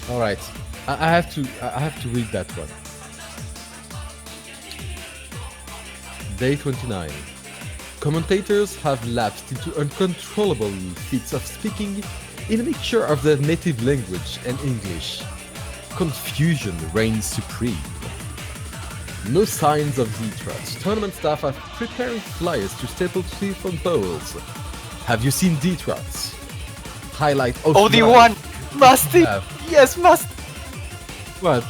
All right, I have to read that one. Day 29. Commentators have lapsed into uncontrollable feats of speaking in a mixture of their native language and English. Confusion reigns supreme. No signs of Detroit. Tournament staff are preparing flyers to staple telephone poles. Have you seen Detroit? Highlight OD1! Musty! Yes, must! What?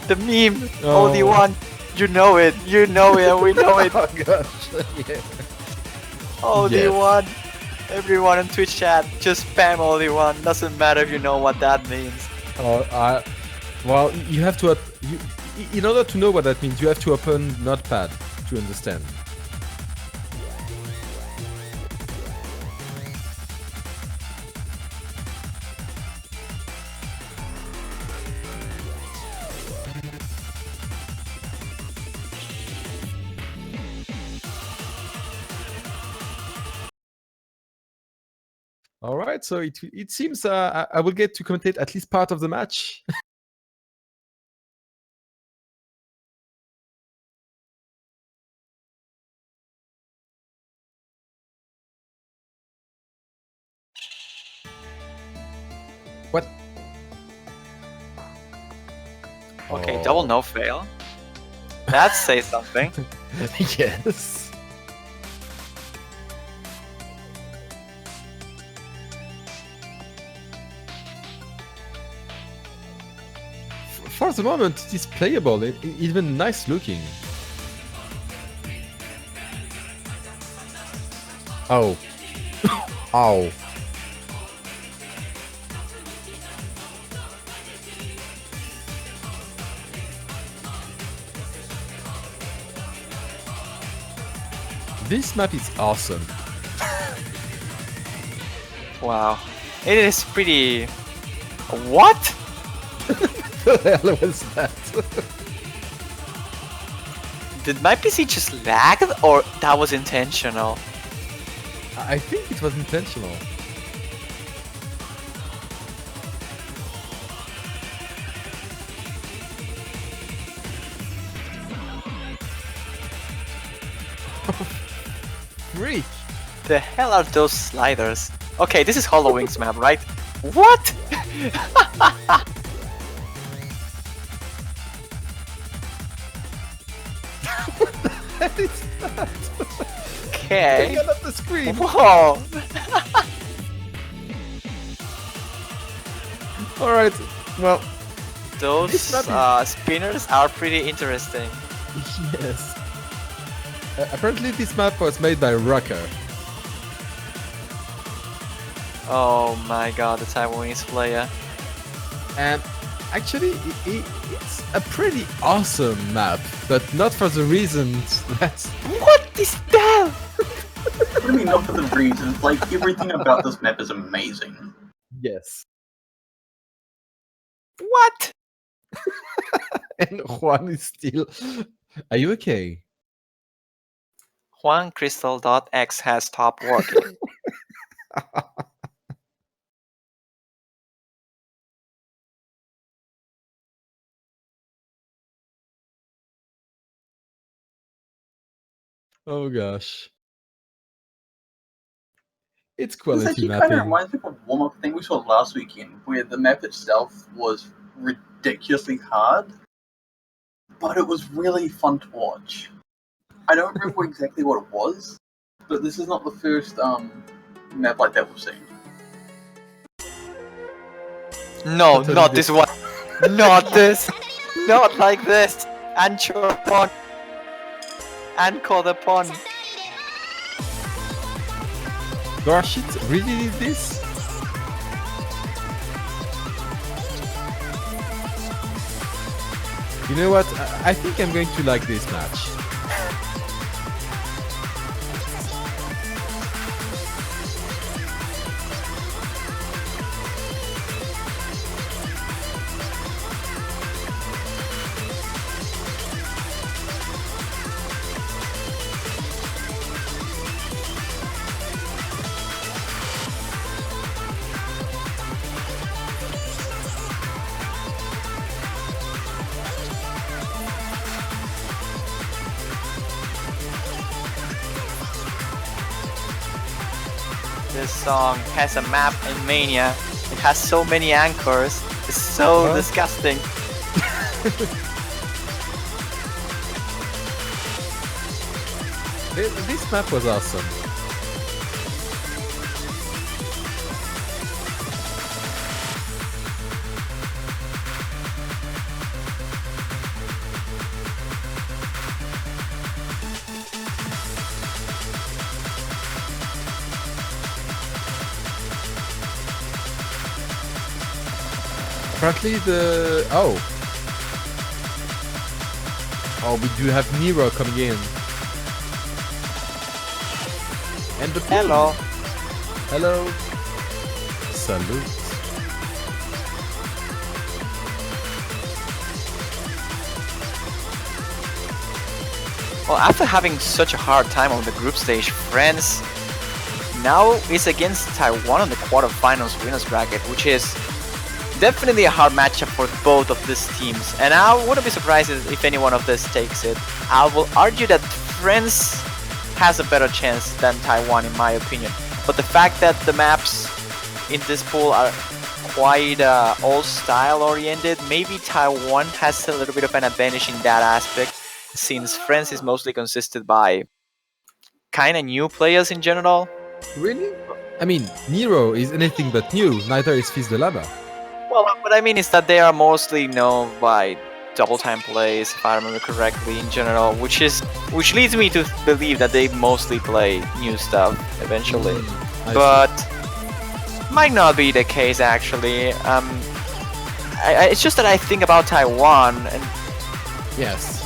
The meme! Oh. OD1! You know it, and we know it! Oh gosh, yeah. OD1! Everyone in Twitch chat, just spam OD1, doesn't matter if you know what that means. Oh, well, you have to, in order to know what that means, you have to open Notepad to understand. All right, so it seems I will get to commentate at least part of the match. What? Okay, double no fail. That says something. Yes. For the moment, it is playable, even nice looking. Oh. Ow. This map is awesome. Wow. It is pretty... What? What the hell was that? Did my PC just lag, or that was intentional? I think it was intentional. Freak! The hell are those sliders? Okay, this is Hollow Wings map, right? What? What is that? Okay. Get up the screen! Whoa! Alright, well, Those This map spinners are pretty interesting. yes. Apparently this map was made by Rucker. Oh my god, the Taiwanese player. And actually, it's a pretty awesome map, but not for the reasons that... What is that? What do you mean not for the reasons? Like, everything about this map is amazing. Yes. What? And Juan is still... Are you okay? JuanCrystal.x has stopped working. Oh gosh. It's This quality actually kind of mapping. reminds me of a warm-up thing we saw last weekend, where the map itself was ridiculously hard, but it was really fun to watch. I don't remember exactly what it was, but this is not the first map like that we've seen. No, not this one. Not this. Not like this. Anchor pawn. Anchor the pawn. Gosh, it really did this? You know what? I think I'm going to like this match. This song has a map in Mania. It has so many anchors. It's so disgusting. This map was awesome. Apparently we do have Nero coming in. And the Hello. Hello. Salute. Well, after having such a hard time on the group stage, France now is against Taiwan on the quarterfinals winners bracket, which is definitely a hard matchup for both of these teams. And I wouldn't be surprised if any one of this takes it. I will argue that France has a better chance than Taiwan in my opinion. But the fact that the maps in this pool are quite old style oriented, maybe Taiwan has a little bit of an advantage in that aspect, since France is mostly consisted by kinda new players in general. Really? I mean, Nero is anything but new, neither is Fils de Lama. Well, what I mean is that they are mostly known by double time plays, if I remember correctly, in general, which leads me to believe that they mostly play new stuff eventually. But might not be the case actually. It's just that I think about Taiwan, and yes,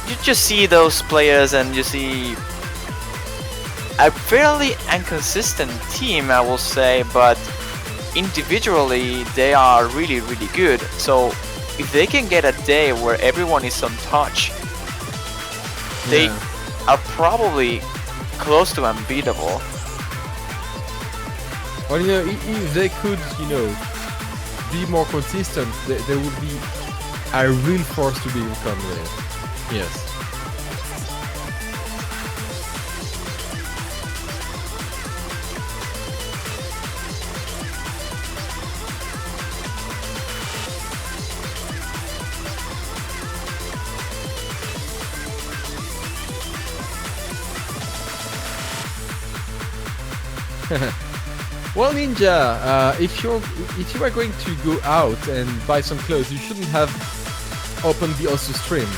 you just see those players and you see a fairly inconsistent team, I will say, but individually they are really good. So if they can get a day where everyone is on touch, they are probably close to unbeatable. Well, if they could, be more consistent, they would be a real force to be reckoned with. Yes. Well, Ninja, if you are going to go out and buy some clothes, you shouldn't have opened the Osu stream,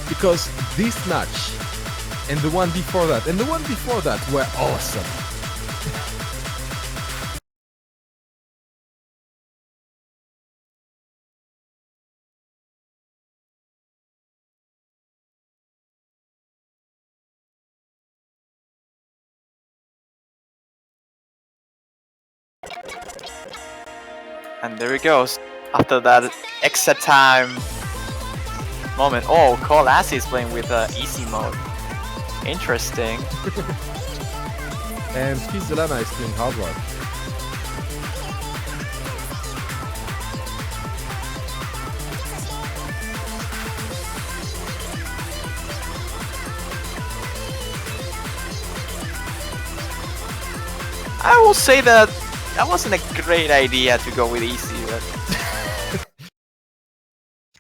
because this match and the one before that and the one before that were awesome. And there he goes. After that extra time moment. Oh, Colassi is playing with easy mode. Interesting. And Fils de Lama is playing hard rock. I will say that wasn't a great idea to go with easy. But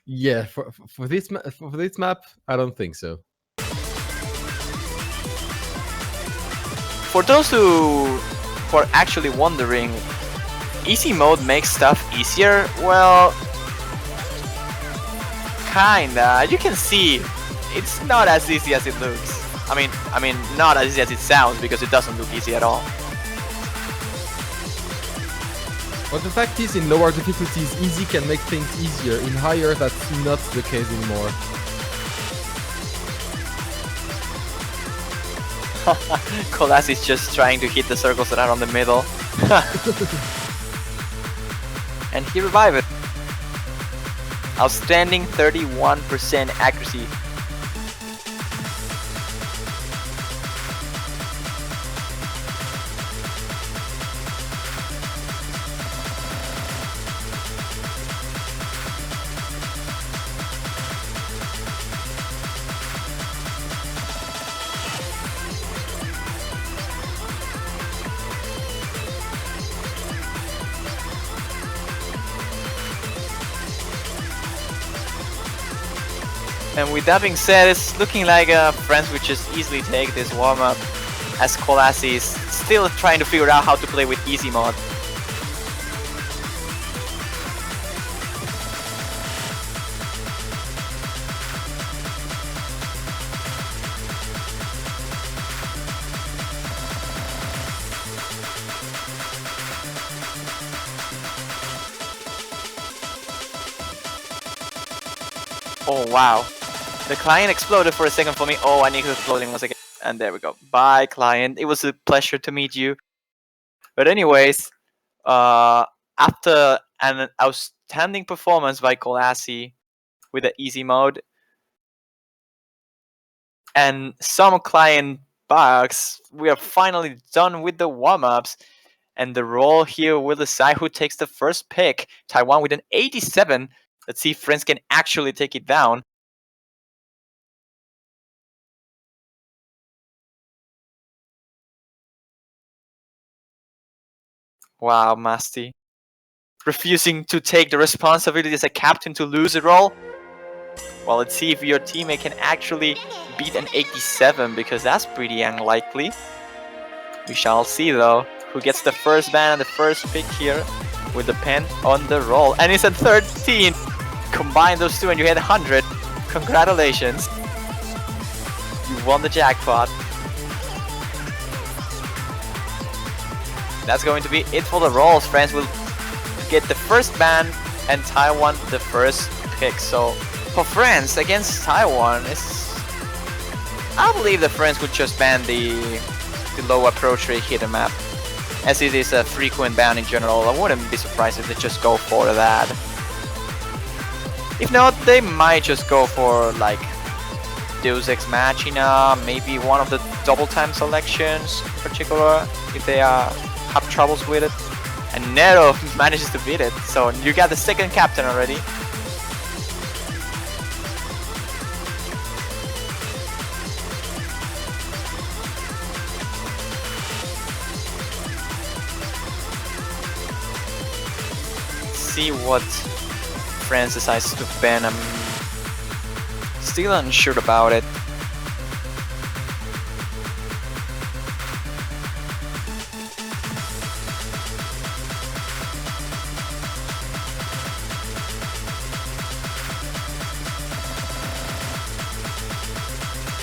Yeah, for this map, I don't think so. for those who are actually wondering, easy mode makes stuff easier. Well, kinda. You can see it's not as easy as it looks. I mean, not as easy as it sounds, because it doesn't look easy at all. But the fact is, in lower difficulties, easy can make things easier. In higher, that's not the case anymore. Colas is just trying to hit the circles that are on the middle. And he revived it. Outstanding 31% accuracy. And with that being said, it's looking like France would just easily take this warm-up, as Colassi is still trying to figure out how to play with easy mode. Oh wow, the client exploded for a second for me. Oh, I need to exploding once again. And there we go. Bye, client. It was a pleasure to meet you. But anyways, after an outstanding performance by Colassi with the easy mode and some client bugs, we are finally done with the warm-ups. And the roll here will decide who takes the first pick. Taiwan with an 87. Let's see if France can actually take it down. Wow, Masti. Refusing to take the responsibility as a captain to lose a roll. Well, let's see if your teammate can actually beat an 87, because that's pretty unlikely. We shall see though. Who gets the first ban and the first pick here with the pen on the roll. And it's a 13. Combine those two and you hit 100. Congratulations. You won the jackpot. That's going to be it for the rolls. France will get the first ban and Taiwan the first pick. So for France against Taiwan, I believe that France would just ban the low approach rate hidden map, as it is a frequent ban in general. I wouldn't be surprised if they just go for that. If not, they might just go for like Deus Ex Machina, maybe one of the double time selections in particular, if they have troubles with it. And Nero manages to beat it, so you got the second captain already. See what France decides to ban. I'm still unsure about it.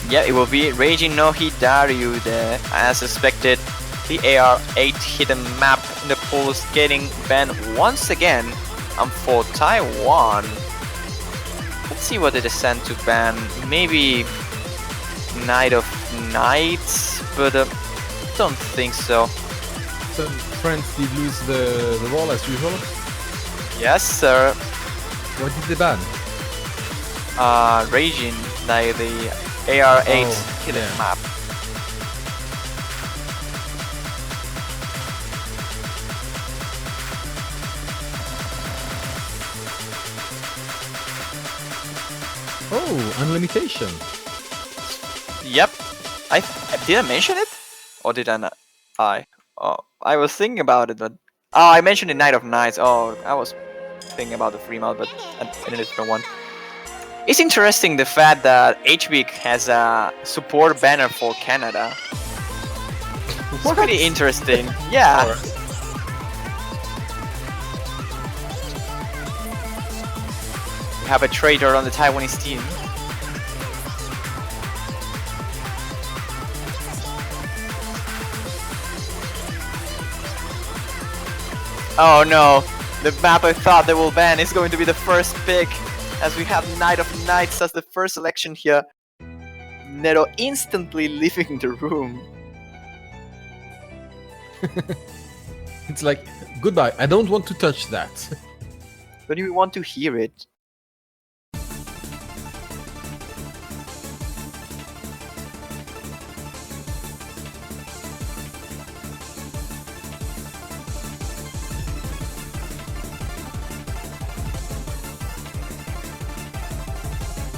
Yeah, it will be Raging no Hidaryu there, as expected. The AR-8 hidden map in the pool is getting banned once again. For Taiwan, let's see what it is sent to ban. Maybe Knight of Knights, but don't think so. So France did lose the roll as usual. Yes, sir. What did they ban? Raging, like the AR-8 hidden map. Oh, unlimitation. Yep. Did I mention it? Or did I not? I was thinking about it, but I mentioned the Knight of Knights. Oh, I was thinking about the free mod, but in a different one. It's interesting the fact that HBIC has a support banner for Canada. It's pretty interesting. Yeah. We have a traitor on the Taiwanese team. Oh no, the map I thought they will ban is going to be the first pick, as we have Knight of Knights as the first selection here. Nero instantly leaving the room. It's like, goodbye, I don't want to touch that. Don't you want to hear it?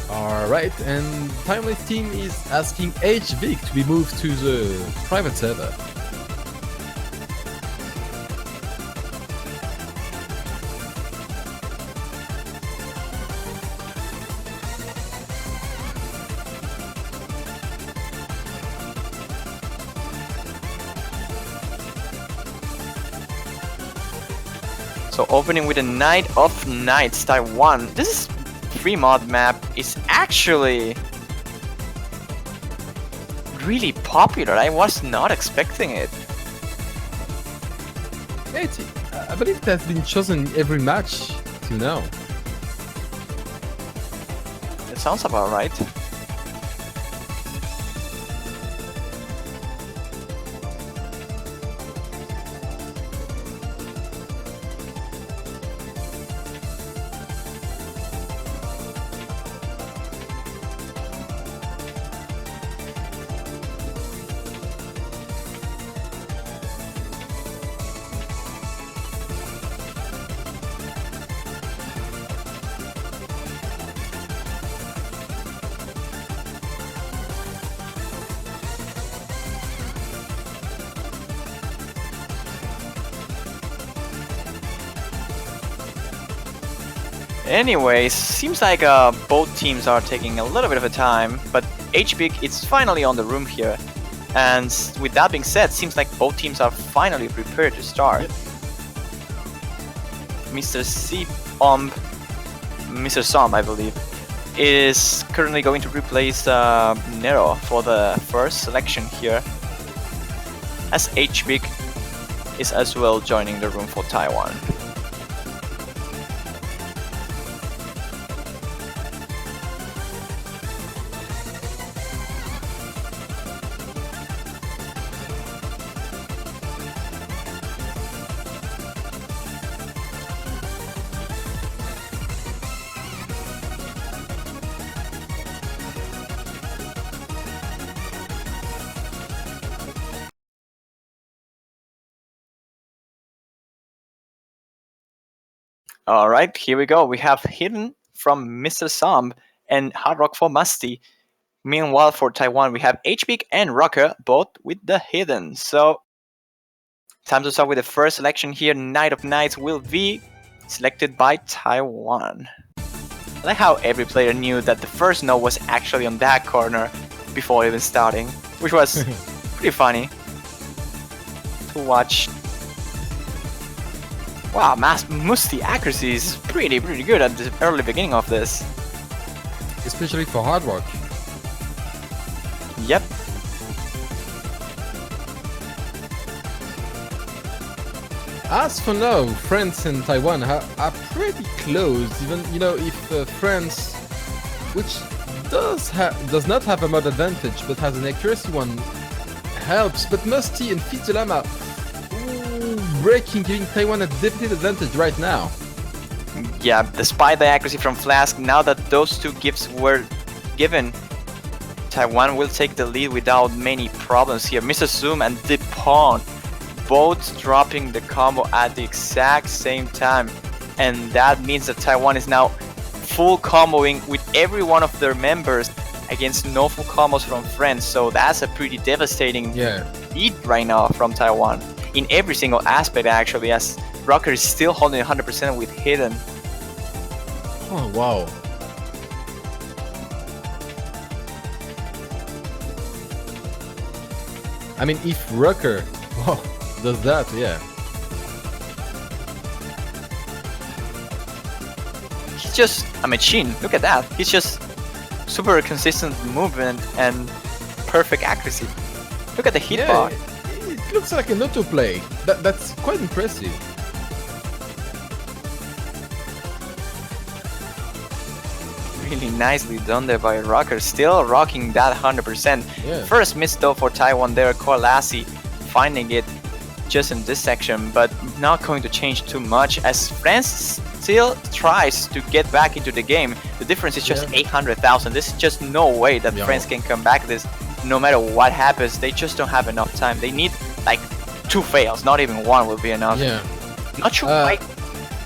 Alright, and Timeless team is asking HVIC to be moved to the private server. So opening with a Knight of Knights, Taiwan. This free mod map is actually really popular. I was not expecting it. I believe it has been chosen every match till now. It sounds about right. Anyways, seems like both teams are taking a little bit of a time, but HBig is finally on the room here. And with that being said, seems like both teams are finally prepared to start. Yep. Mr. Mr. Som, I believe, is currently going to replace Nero for the first selection here, as HBig is as well joining the room for Taiwan. Alright, here we go. We have Hidden from Mr. Som and Hard Rock for Musty. Meanwhile, for Taiwan, we have HBig and Rocker, both with the Hidden. So, time to start with the first selection here. Knight of Knights will be selected by Taiwan. I like how every player knew that the first note was actually on that corner before even starting, which was pretty funny to watch. Wow, Musty accuracy is pretty good at the early beginning of this. Especially for Hard Rock. Yep. As for now, France and Taiwan are pretty close. Even, you know, if France, which does not have a mod advantage but has an accuracy one, helps. But Musty and Fizulama breaking, giving Taiwan a definite advantage right now. Yeah, despite the accuracy from Flask, now that those two gifts were given, Taiwan will take the lead without many problems here. Mr. Zoom and the Pawn both dropping the combo at the exact same time, and that means that Taiwan is now full comboing with every one of their members against no full combos from France. So that's a pretty devastating lead right now from Taiwan in every single aspect, actually, as Rocker is still holding 100% with Hidden. Oh wow. I mean, if Rocker does that, yeah. He's just a machine. Look at that. He's just super consistent movement and perfect accuracy. Look at the hitbox. It looks like an autoplay. That's quite impressive. Really nicely done there by Rocker. Still rocking that 100%. Yeah. First miss though for Taiwan there. Koalasi finding it just in this section, but not going to change too much as France still tries to get back into the game. The difference is just 800,000. There's just no way that France can come back this. No matter what happens, they just don't have enough time. They need like 2 fails, not even 1 will be enough. Yeah. Not sure why.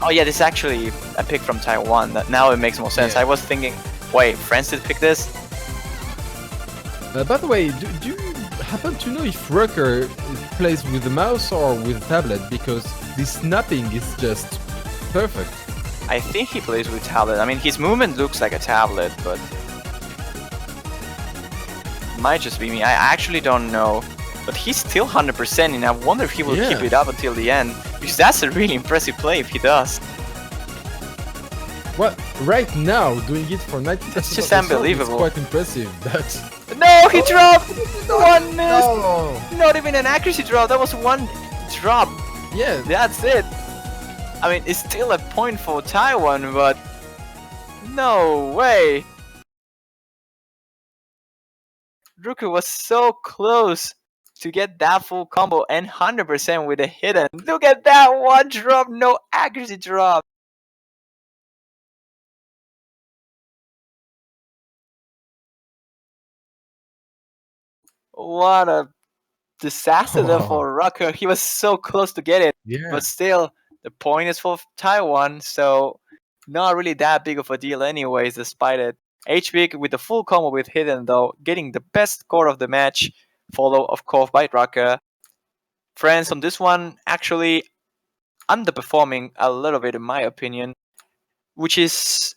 Oh yeah, this is actually a pick from Taiwan. That now it makes more sense. I was thinking, wait, France did pick this? By the way, do you happen to know if Rocker plays with the mouse or with the tablet? Because the snapping is just perfect. I think he plays with tablet. I mean, his movement looks like a tablet, but might just be me. I actually don't know. But he's still 100%, and I wonder if he will keep it up until the end. Because that's a really impressive play if he does. Well, right now, doing it for 90%. It's just of the song, unbelievable. It's quite impressive. But No, he dropped! One miss! no. Not even an accuracy drop, that was one drop. Yeah, That's it. I mean, it's still a point for Taiwan, but no way. Ruku was so close to get that full combo and 100% with a hidden. Look at that one drop, no accuracy drop. What a disaster there for Rucker. He was so close to get it, yeah. but still, the point is for Taiwan, so not really that big of a deal anyways, despite it. HBig with the full combo with hidden though, getting the best score of the match, followed of course by Rucker. Friends on this one actually underperforming a little bit in my opinion, which is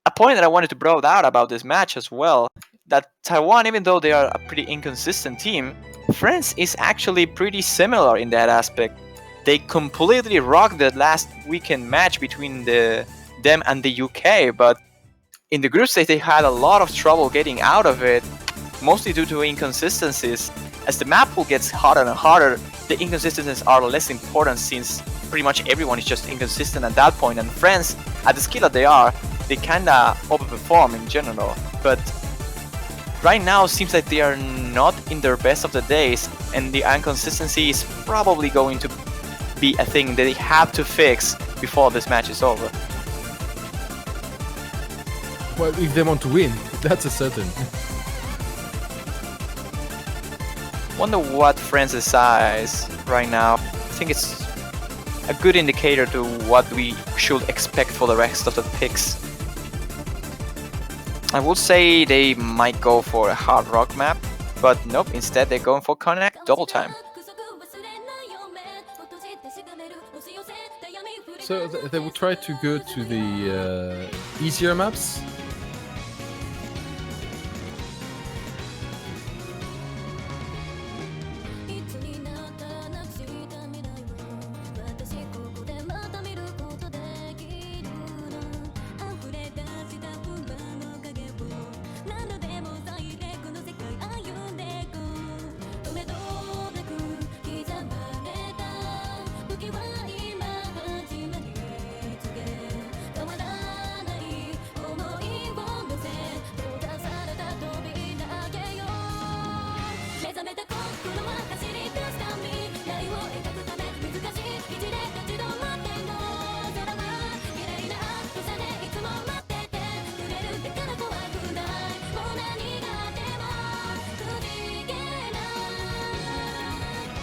a point that I wanted to bring out about this match as well. That Taiwan, even though they are a pretty inconsistent team, France is actually pretty similar in that aspect. They completely rocked the last weekend match between them and the UK, but in the group stage they had a lot of trouble getting out of it, mostly due to inconsistencies. As the map pool gets harder and harder, the inconsistencies are less important since pretty much everyone is just inconsistent at that point, and France, at the skill that they are, they kinda overperform in general. But right now it seems like they are not in their best of the days, and the inconsistency is probably going to be a thing that they have to fix before this match is over. Well, if they want to win, that's a certain. Wonder what France's size right now. I think it's a good indicator to what we should expect for the rest of the picks. I would say they might go for a hard rock map, but nope, instead they're going for Connect double time. So they will try to go to the easier maps.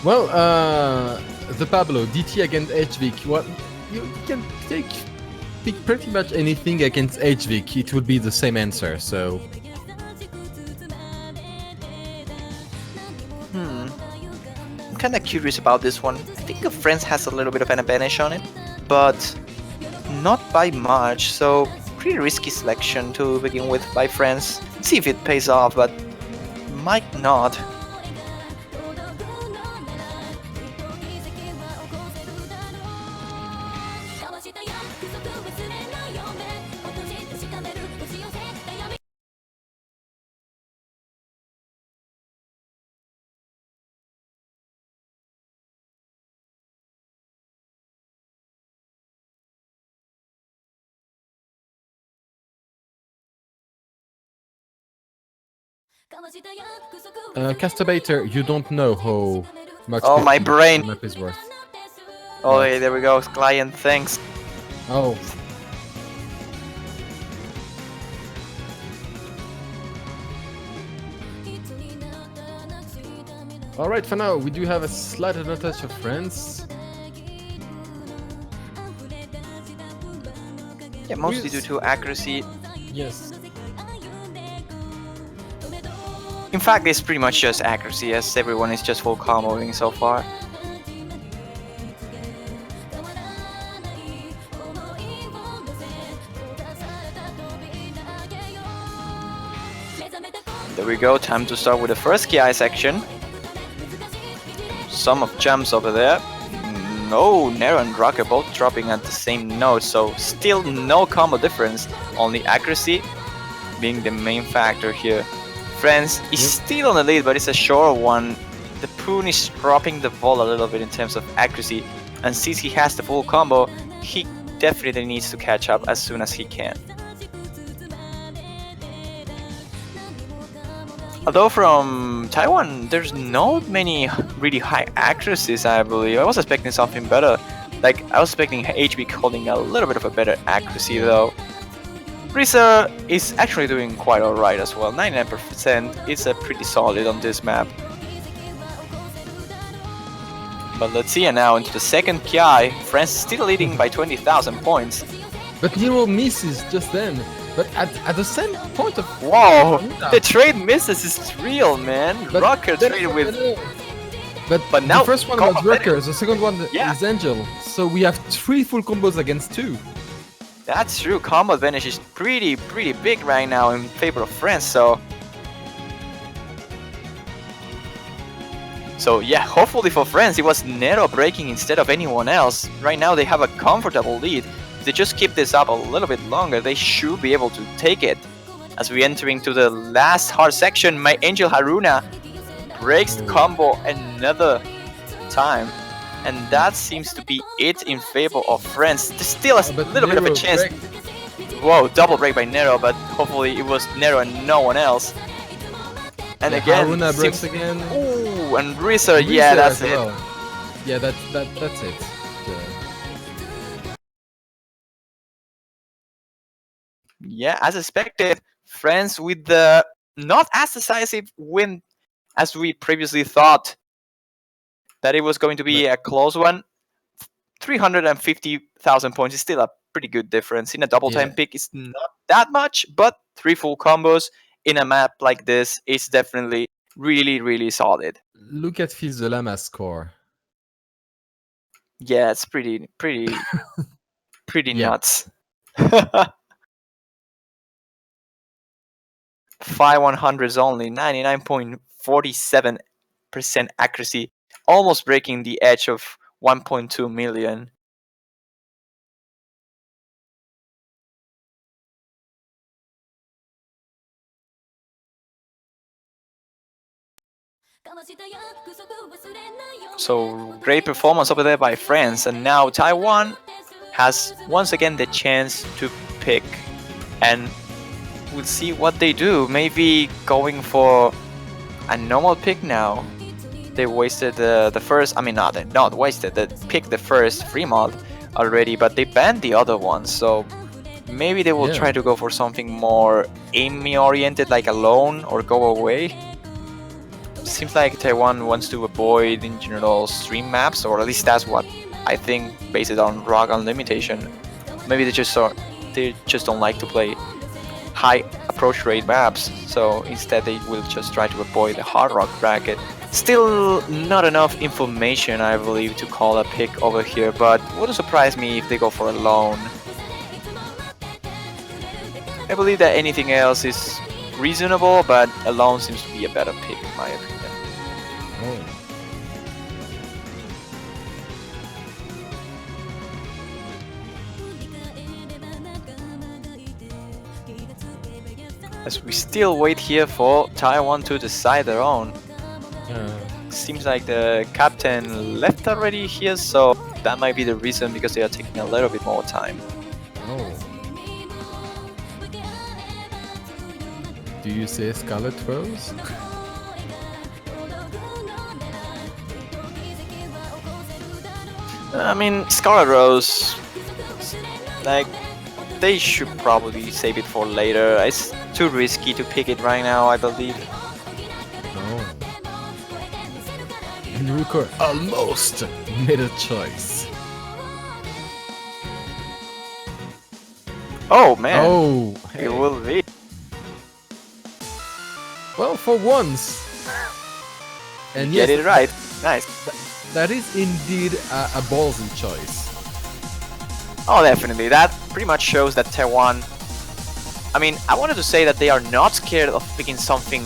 Well, the Pablo DT against HVIC. Well, you can pick pretty much anything against HVIC. It would be the same answer. So. I'm kind of curious about this one. I think France has a little bit of an advantage on it, but not by much. So pretty risky selection to begin with by France. See if it pays off, but might not. Castabator, you don't know how much. Oh, my brain. The map is worth. Oh, hey, there we go. Client, thanks. Oh. Alright, for now, we do have a slight advantage of France. Yeah, mostly due to accuracy. Yes. In fact, it's pretty much just accuracy, as everyone is just full comboing so far. There we go, time to start with the first KI section. Some of jumps over there. Oh, Nero and Rock are both dropping at the same note, so still no combo difference, only accuracy being the main factor here. Friends is still on the lead, but it's a short one. The Poon is dropping the ball a little bit in terms of accuracy, and since he has the full combo, he definitely needs to catch up as soon as he can. Although from Taiwan, there's not many really high accuracies, I believe. I was expecting something better. Like, I was expecting HB holding a little bit of a better accuracy though. Risa is actually doing quite alright as well. 99% is a pretty solid on this map. But let's see, and now into the second Kiai. France still leading by 20,000 points. But Nero misses just then. But at the same point of... Whoa! The trade misses is real, man. Rocker traded with... But now the first one was Rocker, the second one yeah. is Angel. So we have 3 full combos against 2. That's true. Combo advantage is pretty big right now in favor of France, so... So yeah, hopefully for France, it was Nero breaking instead of anyone else. Right now they have a comfortable lead. If they just keep this up a little bit longer, they should be able to take it. As we enter into the last hard section, my Angel Haruna breaks the combo another time. And that seems to be it in favor of France. There's still a little bit of a chance. Whoa, double break by Nero, but hopefully it was Nero and no one else. And yeah, again, Haruna breaks again. Ooh, and Risa, yeah, that's it. Well. Yeah, that's it. Yeah, as expected, France with the not as decisive win as we previously thought that it was going to be a close one. 350,000 points is still a pretty good difference. In a double time pick, it's not that much, but 3 full combos in a map like this is definitely really solid. Look at Fils de Lama's score. Yeah, it's pretty nuts. 5 100s only, 99.47% accuracy, almost breaking the edge of 1.2 million. So great performance over there by France, and now Taiwan has once again the chance to pick, and we'll see what they do. Maybe going for a normal pick now. They wasted the first, I mean not wasted, they picked the first free mod already, but they banned the other one, so maybe they will try to go for something more aiming oriented, like alone or go away. Seems like Taiwan wants to avoid in general stream maps, or at least that's what I think, based on Rock Unlimitation. Maybe they just don't like to play high approach rate maps, so instead they will just try to avoid the hard rock bracket. Still not enough information, I believe, to call a pick over here, but wouldn't surprise me if they go for a lone. I believe that anything else is reasonable, but alone seems to be a better pick in my opinion. As we still wait here for Taiwan to decide their own. Seems like the captain left already here, so that might be the reason, because they are taking a little bit more time. Do you say Scarlet Rose? I mean, Scarlet Rose, like, they should probably save it for later. It's too risky to pick it right now, I believe. Enrico almost made a choice. Oh man! Oh, hey. It will be. Well, for once. And Get it right. Nice. That is indeed a ballsy choice. Oh, definitely. That pretty much shows that Taiwan... I mean, I wanted to say that they are not scared of picking something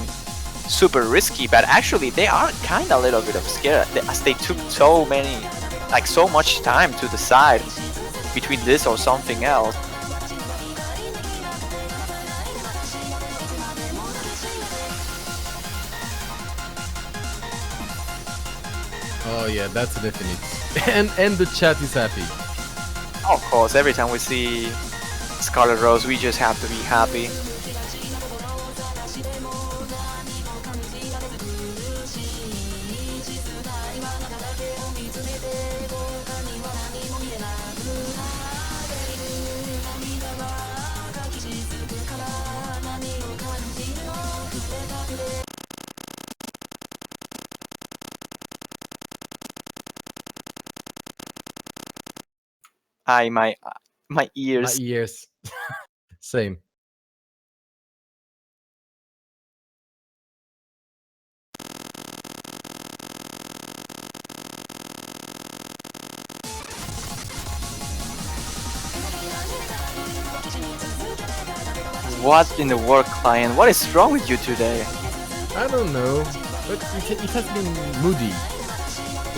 super risky, but actually they are kind of a little bit of scared, as they took so many like so much time to decide between this or something else. Oh yeah, that's a definite. And the chat is happy. Of course, every time we see Scarlet Rose, we just have to be happy. I my My ears. ears. Same. What in the world, client? What is wrong with you today? I don't know, but it has been moody.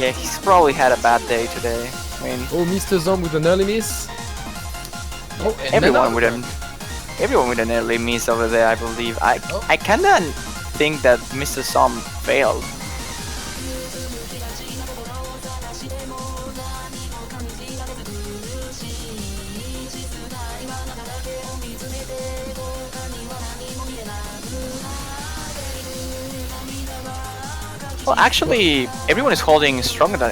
Yeah, he's probably had a bad day today. I mean, Oh, Mr. Zom with an early miss. Oh, and everyone with another. an early miss over there, I believe. Oh. I kinda think that Mr. Som failed. Well, actually, everyone is holding stronger than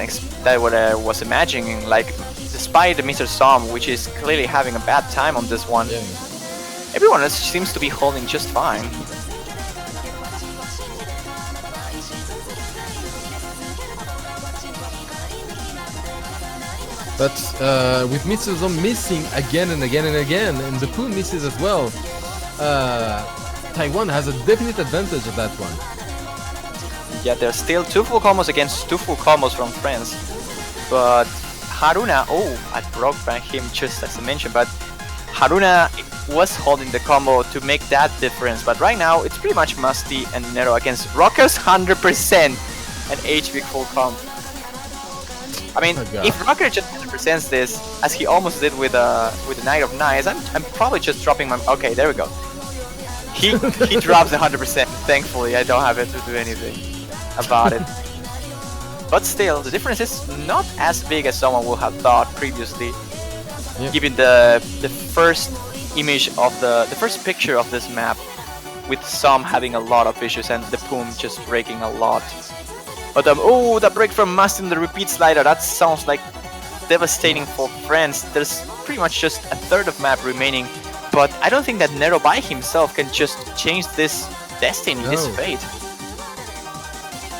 what I was imagining. Like, despite Mr. Som, which is clearly having a bad time on this one, Yeah. everyone else seems to be holding just fine. But with Mr. Zom missing again and again and again, and the pool misses as well, Taiwan has a definite advantage of that one. Yeah, there's still two full combos against two full combos from France. But Haruna, oh, I broke by him just as I mentioned, but Haruna was holding the combo to make that difference. But right now, it's pretty much Musty and Nero against Rockers 100% and HB full comp. I mean, Oh, God. if Rocker just 100% this, as he almost did with the Knight of Knights, I'm probably just dropping my... Okay, there we go. He drops 100%. Thankfully, I don't have it to do anything about it. But still, the difference is not as big as someone would have thought previously. Yeah. Given the first image of the first picture of this map, with some having a lot of issues and the Poom just breaking a lot. But oh, the break from Must in the repeat slider, that sounds like devastating for France. There's pretty much just a third of map remaining, but I don't think that Nero by himself can just change this destiny, this No. fate.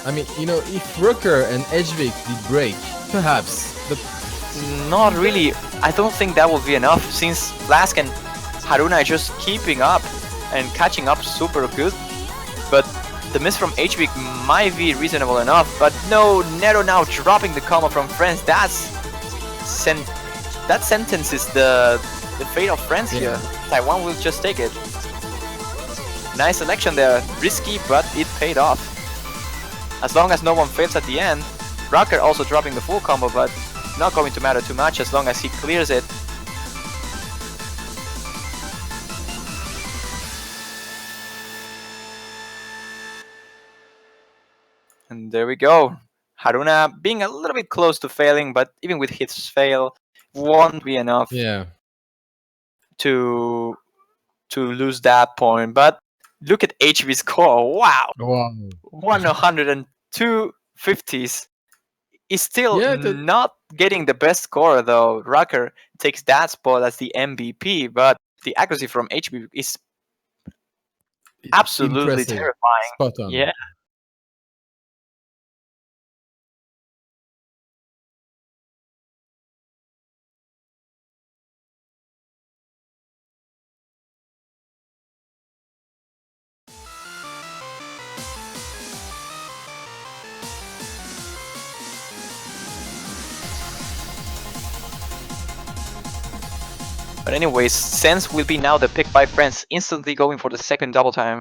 I mean, you know, if Rucker and Edgevik did break, perhaps. But Not really. I don't think that will be enough, since Flask and Haruna are just keeping up and catching up super good. But the miss from HB might be reasonable enough. But no, Nero now dropping the combo from France. That sentences the fate of France Yeah. here. Taiwan will just take it. Nice selection there. Risky, but it paid off. As long as no one fails at the end. Rocker also dropping the full combo, but not going to matter too much as long as he clears it. And there we go. Haruna being a little bit close to failing, but even with his fail, won't be enough yeah. to lose that point. But look at HB score. Wow, Wow. 102 50s. Is still Yeah, not getting the best score though. Rucker takes that spot as the MVP, but the accuracy from HB is absolutely impressive. terrifying. Spot on. Yeah. But anyways, Sense will be now the pick by France, instantly going for the second double time.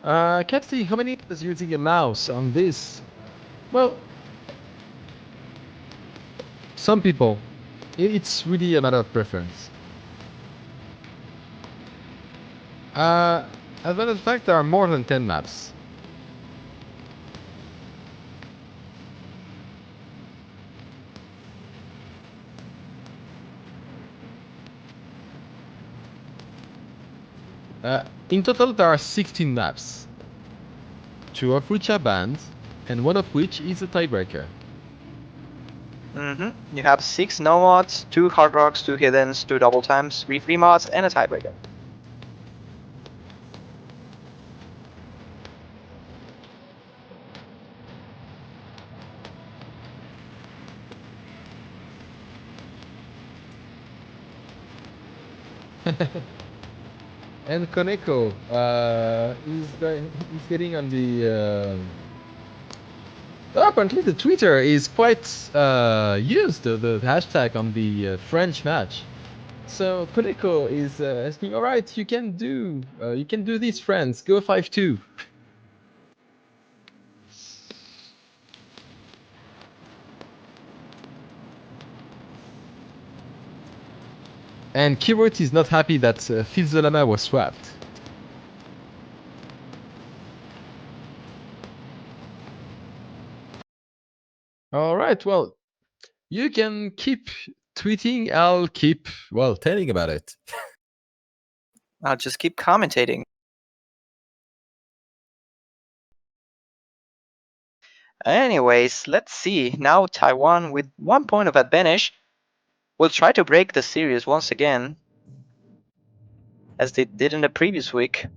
I can't see how many is using a mouse on this. Well, some people. It's really a matter of preference. Uh, as a matter of fact, there are more than 10 maps. In total, there are 16 maps, 2 of which are banned, and 1 of which is a tiebreaker. You have 6 no mods, 2 hard rocks, 2 hiddens, 2 double times, 3 free mods, and a tiebreaker. And Koneko is getting on the. Apparently, the Twitter is quite used, the hashtag on the French match. So Koneko is asking, all right, you can do this, friends. Go 5-2. And Kirot is not happy that Fizzolama was swapped. All right, well, you can keep tweeting. I'll keep, well, telling about it. I'll just keep commentating. Anyways, let's see. Now Taiwan, with 1 point of advantage, will try to break the series once again, as they did in the previous week.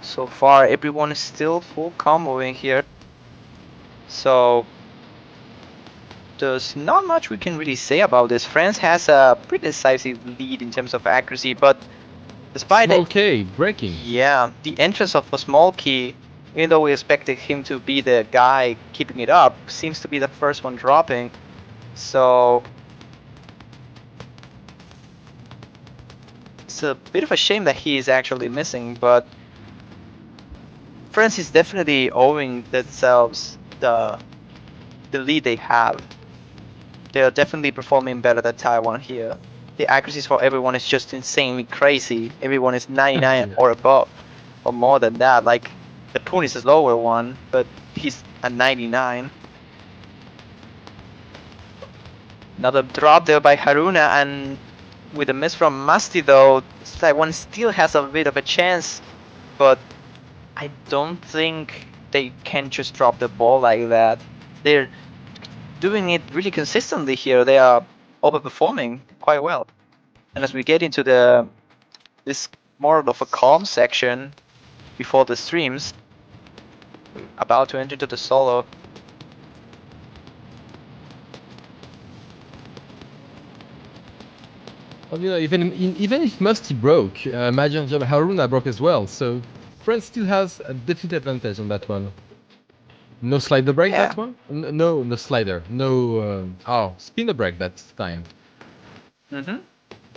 So far, everyone is still full comboing here. So there's not much we can really say about this. France has a pretty decisive lead in terms of accuracy, but despite Small it, K, breaking. yeah, the entrance of a small key, even though we expected him to be the guy keeping it up, seems to be the first one dropping. So it's a bit of a shame that he is actually missing, but France is definitely owing themselves the lead they have. They're definitely performing better than Taiwan here. The accuracies for everyone is just insanely crazy. Everyone is 99 Yeah. or above, or more than that. Like the Poon is a lower one, but he's at 99. Another drop there by Haruna, and with a miss from Masti though, Taiwan still has a bit of a chance, but I don't think they can just drop the ball like that. They're doing it really consistently here. They are overperforming quite well. And as we get into this more of a calm section before the streams, about to enter into the solo. Well, even if Musty broke, imagine Haruna broke as well. So France still has a definite advantage on that one. No slider break Yeah. that one? No slider. No. Spinner break that time.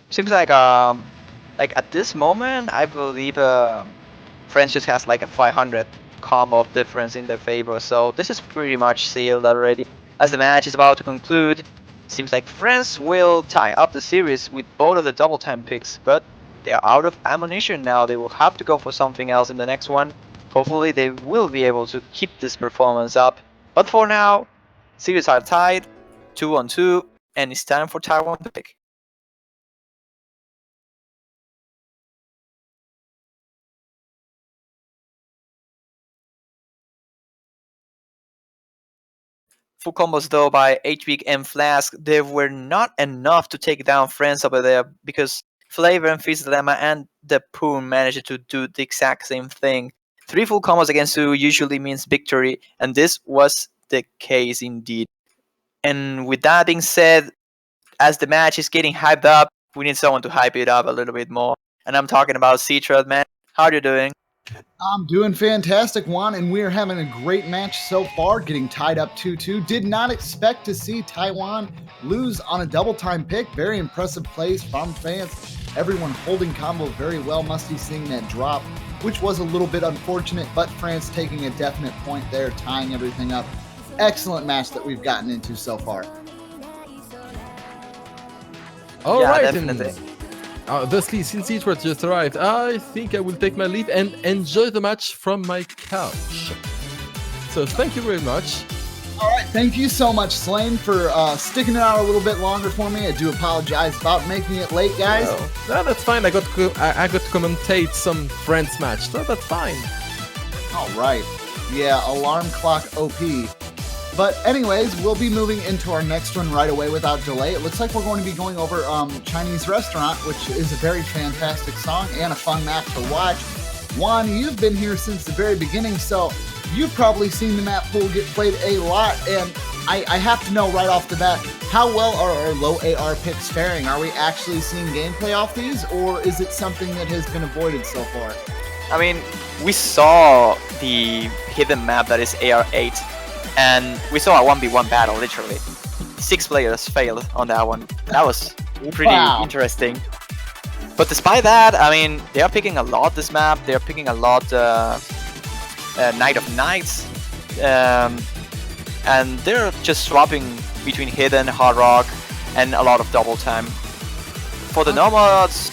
Seems like at this moment, I believe France just has like a 500 combo of difference in their favor. So this is pretty much sealed already. As the match is about to conclude, seems like France will tie up the series with both of the double time picks, but they are out of ammunition now. They will have to go for something else in the next one. Hopefully they will be able to keep this performance up. But for now, series are tied, 2-2, and it's time for Taiwan to pick. Full combos though by HBig and Flask, they were not enough to take down France over there because Flavor and Fizzlema and the Poon managed to do the exact same thing. 3 full combos against 2 usually means victory, and this was the case indeed. And with that being said, as the match is getting hyped up, we need someone to hype it up a little bit more. And I'm talking about Citra, man. How are you doing? I'm doing fantastic, Juan, and we are having a great match so far, getting tied up 2-2. Did not expect to see Taiwan lose on a double time pick. Very impressive plays from France. Everyone holding combo very well. Musty seeing that drop, which was a little bit unfortunate, but France taking a definite point there, tying everything up. Excellent match that we've gotten into so far. All Yeah, right, definitely. thusly, since it was just arrived, I think I will take my leave and enjoy the match from my couch. So thank you very much. All right, thank you so much, Slane, for sticking it out a little bit longer for me. I do apologize about making it late, guys. No, that's fine. I got to commentate some friends match, so that's fine. All right. Yeah, alarm clock OP. But anyways, we'll be moving into our next one right away without delay. It looks like we're going to be going over Chinese Restaurant, which is a very fantastic song and a fun map to watch. Juan, you've been here since the very beginning, so you've probably seen the map pool get played a lot, and I have to know right off the bat, how well are our low AR picks faring? Are we actually seeing gameplay off these, or is it something that has been avoided so far? I mean, we saw the hidden map that is AR8, and we saw a 1v1 battle, literally. 6 players failed on that one. That was pretty interesting. But despite that, I mean, they are picking a lot this map. They are picking a lot Night of Nights. And they're just swapping between hidden, hard rock, and a lot of double time. For the nomads,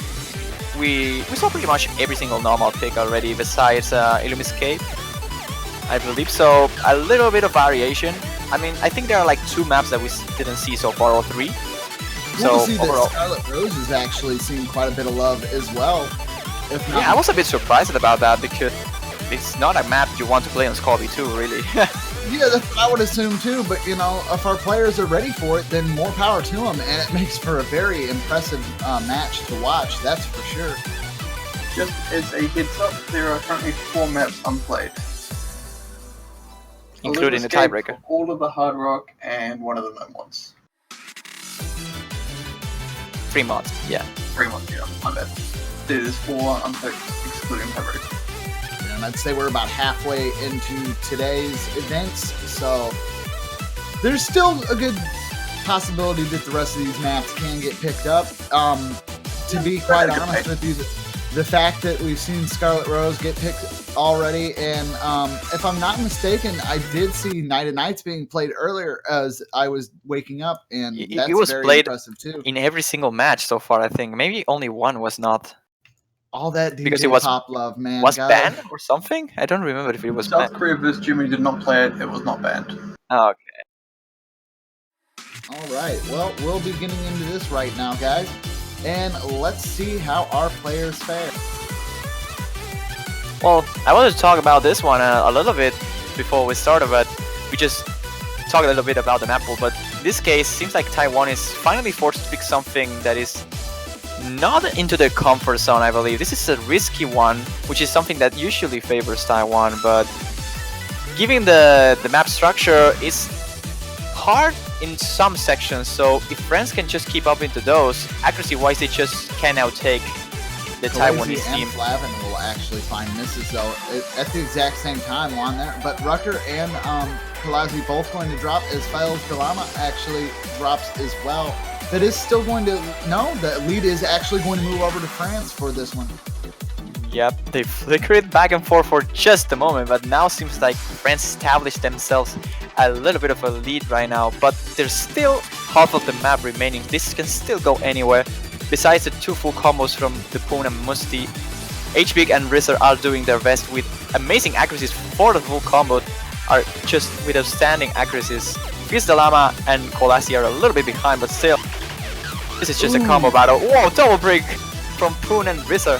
we saw pretty much every single normal pick already besides Illumiscape. I believe so. A little bit of variation. I mean, I think there are like 2 maps that we didn't see so far, or 3. We'll So see overall, that Scarlet Rose is actually seeing quite a bit of love as well. If not, yeah, I was a bit surprised about that because it's not a map you want to play on Scorby 2, really. Yeah, that's what I would assume too, but you know, if our players are ready for it, then more power to them, and it makes for a very impressive match to watch, that's for sure. Just as a heads up, there are currently 4 maps unplayed. Including the Escape, tiebreaker. all of the hard rock, and one of the no mods. 3 mods, yeah. 3 mods, yeah, my bad. There's 4 unpicked, excluding tiebreaker. And I'd say we're about halfway into today's events, so there's still a good possibility that the rest of these maps can get picked up. To be quite honest with you, the fact that we've seen Scarlet Rose get picked already, and if I'm not mistaken, I did see Night of Nights being played earlier as I was waking up, and that's It was very played impressive too. in every single match so far, I think. Maybe only one was not. All that Because DJ it was- pop love, man. Was God. banned or something? I don't remember if it was South banned. Korea vs Germany did not play it, it was not banned. Oh, okay. All right, well, we'll be getting into this right now, guys, and let's see how our players fare. Well, I wanted to talk about this one a little bit before we started, but we just talked a little bit about the map pool. But in this case, seems like Taiwan is finally forced to pick something that is not into their comfort zone, I believe. This is a risky one, which is something that usually favors Taiwan, but given the map structure, it's hard in some sections, so if France can just keep up into those, accuracy-wise, they just can outtake the Taiwanese and team. Flavin will actually find misses, though, at the exact same time on there. But Rucker and Kalazi both going to drop, as Files Galama actually drops as well. That is still going to... No, the lead is actually going to move over to France for this one. Yep, they flickered back and forth for just a moment, but now seems like France established themselves a little bit of a lead right now, but there's still half of the map remaining. This can still go anywhere. Besides the 2 full combos from the Poon and Musti, HBig and Rizzer are doing their best with amazing accuracies for the full combo, are just with outstanding accuracies. Fierce the Llama and Kolasi are a little bit behind, but still, this is just a combo battle. Whoa, double break from Poon and Rizzer.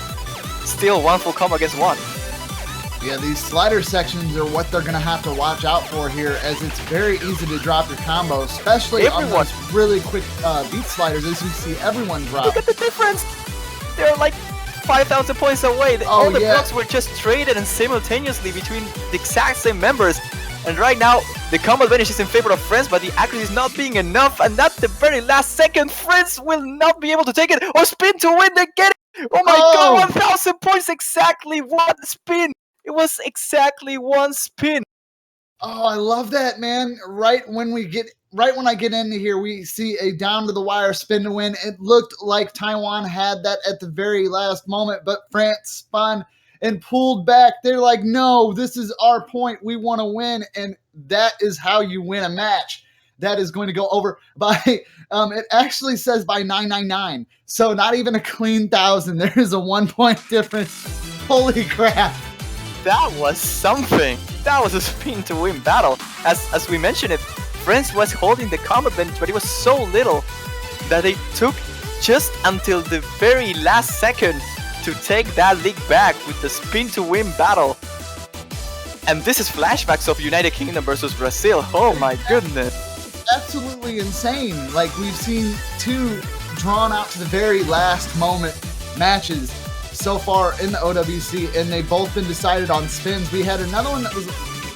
Still 1 full combo against 1. Yeah, these slider sections are what they're going to have to watch out for here, as it's very easy to drop your combo, especially on those really quick beat sliders, as we see everyone drop. Look at the difference! They're like 5,000 points away. Oh, all the yeah. blocks were just traded and simultaneously between the exact same members. And right now, The combo advantage is in favor of Friends, but the accuracy is not being enough, and at the very last second, Friends will not be able to take it, or spin to win, they get it! Oh my god, 1000 points, exactly one spin! It was exactly one spin! Oh, I love that, man. Right when I get into here, we see a down to the wire spin to win. It looked like Taiwan had that at the very last moment, but France spun and pulled back. They're like, no, this is our point. We want to win. And that is how you win a match. That is going to go over by, it actually says by 999. So not even a clean 1,000. There is a 1 point difference. Holy crap. That was something. That was a spin to win battle. As we mentioned it, France was holding the combat advantage, but it was so little that they took just until the very last second to take that league back with the spin to win battle. And this is flashbacks of United Kingdom versus Brazil. Oh my goodness. Absolutely insane. Like, we've seen two drawn out to the very last moment matches so far in the OWC, and they've both been decided on spins. We had another one that was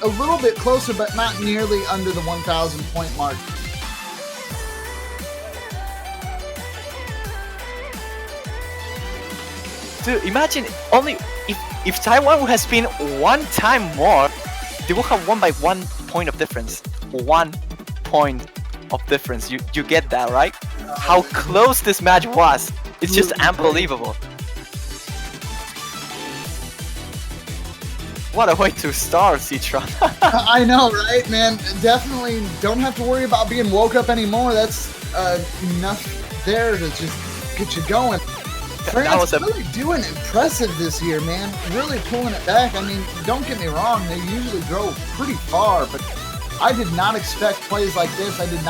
a little bit closer, but not nearly under the 1,000 point mark. Dude, imagine only if Taiwan would have spin one time more, they would have won by 1 point of difference. 1 point of difference. You get that, right? How close this match was. It's just unbelievable. What a way to start, Citron. I know, right, man? Definitely don't have to worry about being woke up anymore. That's enough there to just get you going. France really doing impressive this year, man. Really pulling it back. I mean, don't get me wrong, they usually go pretty far, but I did not expect plays like this. I did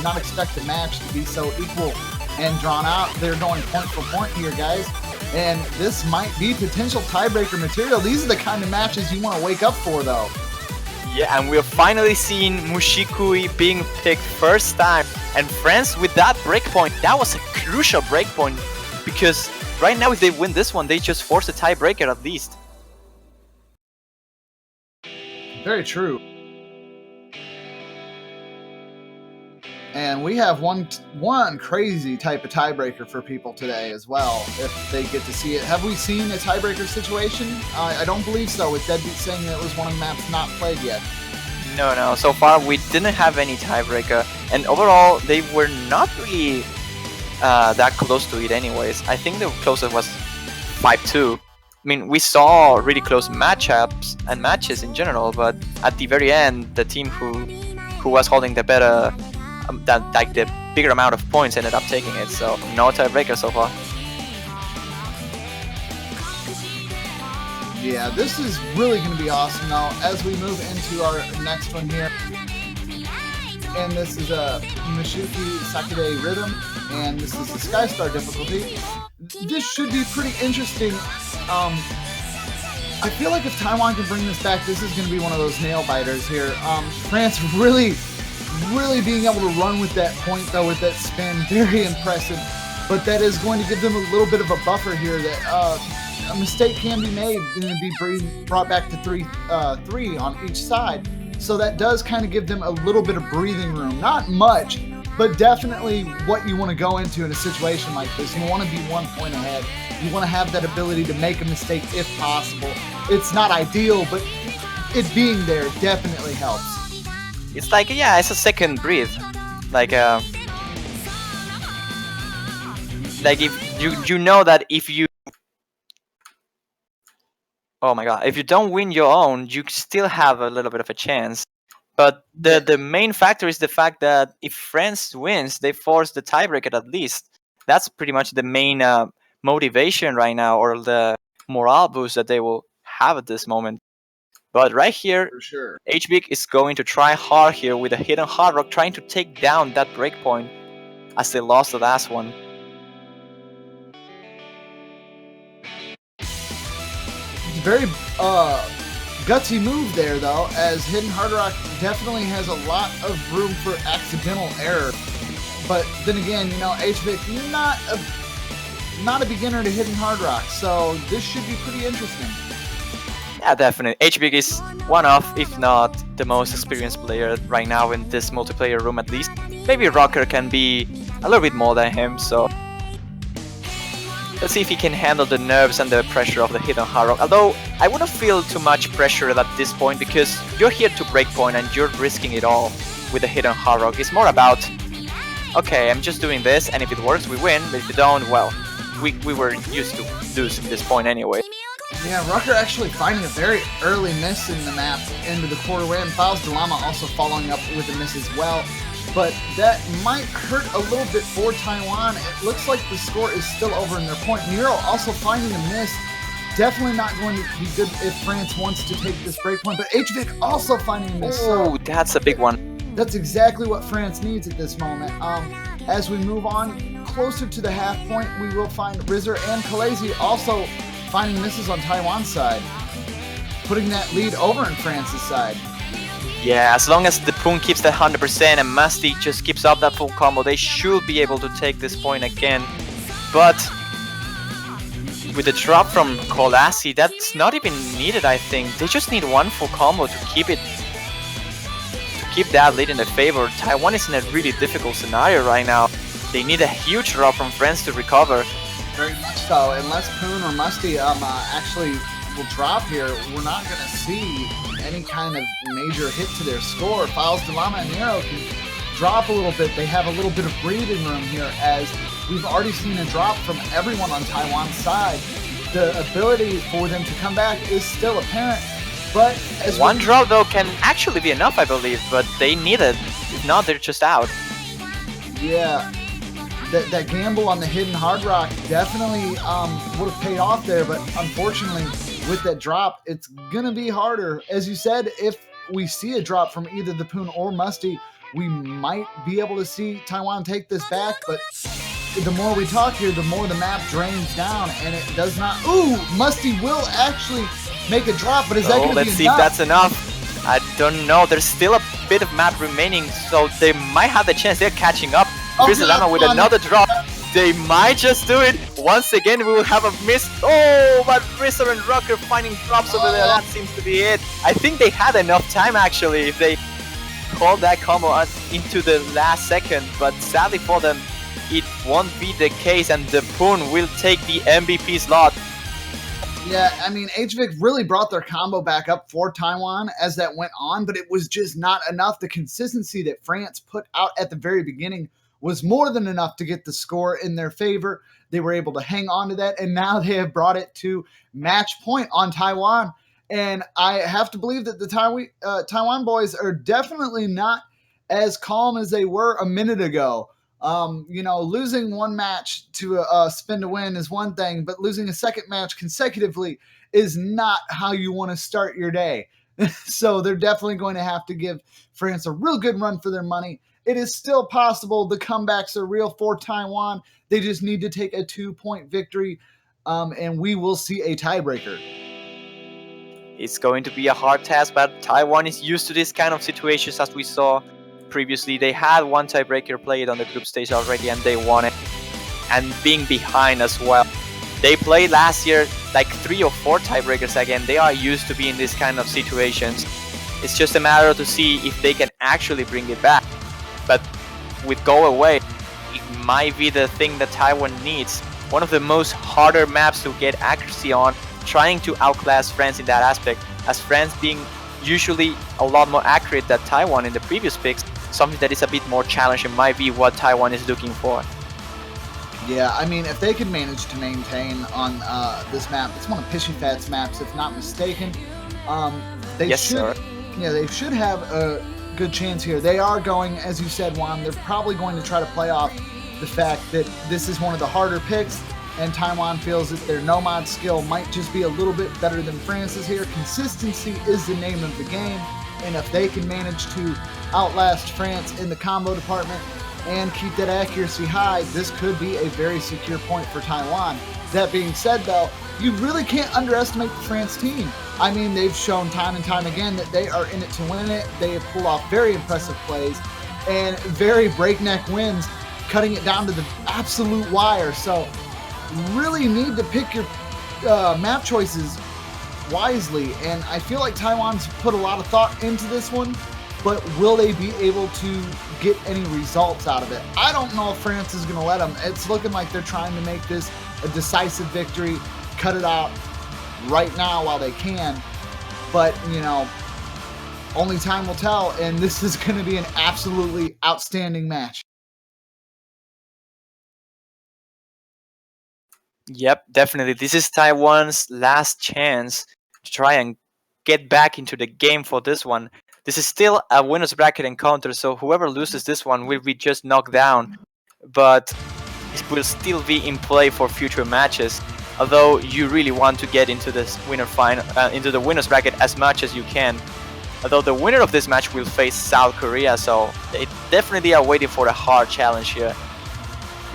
not expect the match to be so equal and drawn out. They're going point for point here, guys. And this might be potential tiebreaker material. These are the kind of matches you want to wake up for, though. Yeah, and we're finally seeing Mushikui being picked first time. And France with that breakpoint, that was a crucial breakpoint. Because right now, if they win this one, they just force a tiebreaker at least. Very true. And we have one crazy type of tiebreaker for people today as well, if they get to see it. Have we seen a tiebreaker situation? I don't believe so, with Deadbeat saying that it was one of the maps not played yet. No. So far, we didn't have any tiebreaker. And overall, they were not really that close to it anyways. I think the closest was 5-2. I mean, we saw really close matchups and matches in general, but at the very end, the team who was holding the better... like the bigger amount of points ended up taking it, so no tiebreaker so far. Yeah, this is really going to be awesome now as we move into our next one here. And this is a Mishuki Sakide Rhythm, and this is the Skystar difficulty. This should be pretty interesting. I feel like if Taiwan can bring this back, this is going to be one of those nail biters here. France really being able to run with that point, though, with that spin, very impressive. But that is going to give them a little bit of a buffer here that a mistake can be made and be brought back to 3 on each side. So that does kind of give them a little bit of breathing room. Not much, but definitely what you want to go into in a situation like this. You want to be 1 point ahead. You want to have that ability to make a mistake if possible. It's not ideal, but it being there definitely helps. It's like, yeah, it's a second breath. Like if you know that if you... Oh my god, if you don't win your own, you still have a little bit of a chance. But the main factor is the fact that if France wins, they force the tiebreaker at least. That's pretty much the main motivation right now, or the morale boost that they will have at this moment. But right here, For sure. HBIC is going to try hard here with a hidden hard rock, trying to take down that breakpoint as they lost the last one. Very gutsy move there, though, as Hidden Hard Rock definitely has a lot of room for accidental error. But then again, you know, HBIC not a beginner to Hidden Hard Rock, so this should be pretty interesting. Yeah, definitely. HBig is one of, if not the most experienced player right now in this multiplayer room at least. Maybe Rocker can be a little bit more than him, so let's see if he can handle the nerves and the pressure of the hidden hard rock. Although I wouldn't feel too much pressure at this point because you're here to break point and you're risking it all with the hidden hard rock. It's more about, okay, I'm just doing this, and if it works, we win. But if it don't, well, we were used to losing this point anyway. Yeah, Rucker actually finding a very early miss in the map into the quarter win. Files Delama also following up with a miss as well. But that might hurt a little bit for Taiwan. It looks like the score is still over in their point. Nero also finding a miss. Definitely not going to be good if France wants to take this break point. But HVic also finding a miss. Oh, that's a big one. That's exactly what France needs at this moment. As we move on closer to the half point, we will find Rizzer and Khaleesi also finding misses on Taiwan's side, putting that lead over in France's side. Yeah, as long as the Poon keeps that 100% and Musty just keeps up that full combo, they should be able to take this point again. But with the drop from Khaleesi, that's not even needed, I think. They just need one full combo to keep that lead in their favor. Taiwan is in a really difficult scenario right now. They need a huge drop from France to recover. Very much so. Unless Poon or Musty actually will drop here, we're not going to see any kind of major hit to their score. Files Delama and Nero can drop a little bit. They have a little bit of breathing room here, as we've already seen a drop from everyone on Taiwan's side. The ability for them to come back is still apparent, but as one drop though can actually be enough, I believe, but they need it. If not, they're just out. Yeah. That gamble on the hidden hard rock definitely would have paid off there, but unfortunately with that drop, it's going to be harder. As you said, if we see a drop from either the Poon or Musty, we might be able to see Taiwan take this back, but the more we talk here, the more the map drains down, and it does not... Ooh, Musty will actually make a drop, but is that going to be enough? Let's see if that's enough. I don't know. There's still a bit of map remaining, so they might have the chance. They're catching up. Griselama with another drop. They might just do it. Once again, we will have a miss. Oh, but Rizzer and Rocker finding drops over there. That seems to be it. I think they had enough time, actually, if they called that combo into the last second. But sadly for them, it won't be the case, and the Poon will take the MVP slot. Yeah, I mean, HVic really brought their combo back up for Taiwan as that went on, but it was just not enough. The consistency that France put out at the very beginning was more than enough to get the score in their favor. They were able to hang on to that, and now they have brought it to match point on Taiwan. And I have to believe that the Taiwan boys are definitely not as calm as they were a minute ago. Losing one match to a spin to win is one thing, but losing a second match consecutively is not how you want to start your day. So they're definitely going to have to give France a real good run for their money. It is still possible. The comebacks are real for Taiwan. They just need to take a 2-point victory, and we will see a tiebreaker. It's going to be a hard task, but Taiwan is used to this kind of situations, as we saw previously. They had one tiebreaker played on the group stage already, and they won it. And being behind as well. They played last year like 3 or 4 tiebreakers again. They are used to being in this kind of situations. It's just a matter to see if they can actually bring it back. But with Go Away, it might be the thing that Taiwan needs. One of the most harder maps to get accuracy on, trying to outclass France in that aspect, as France being usually a lot more accurate than Taiwan in the previous picks. Something that is a bit more challenging might be what Taiwan is looking for. Yeah, I mean, if they can manage to maintain on this map, it's one of Pishy Fat's maps, if not mistaken. They should have a good chance here. They are going, as you said, Juan, they're probably going to try to play off the fact that this is one of the harder picks, and Taiwan feels that their no-mod skill might just be a little bit better than France's here. Consistency is the name of the game, and if they can manage to outlast France in the combo department and keep that accuracy high, this could be a very secure point for Taiwan. That being said, though, you really can't underestimate the France team. I mean, they've shown time and time again that they are in it to win it. They have pulled off very impressive plays and very breakneck wins, cutting it down to the absolute wire. So really need to pick your map choices wisely, and I feel like Taiwan's put a lot of thought into this one, but will they be able to get any results out of it? I don't know if France is going to let them. It's looking like they're trying to make this a decisive victory, cut it out right now while they can, but, you know, only time will tell, and this is going to be an absolutely outstanding match. Yep, definitely. This is Taiwan's last chance to try and get back into the game for this one. This is still a winner's bracket encounter, so whoever loses this one will be just knocked down, but it will still be in play for future matches. Although you really want to get into this into the winner's bracket as much as you can. Although the winner of this match will face South Korea, so they definitely are waiting for a hard challenge here.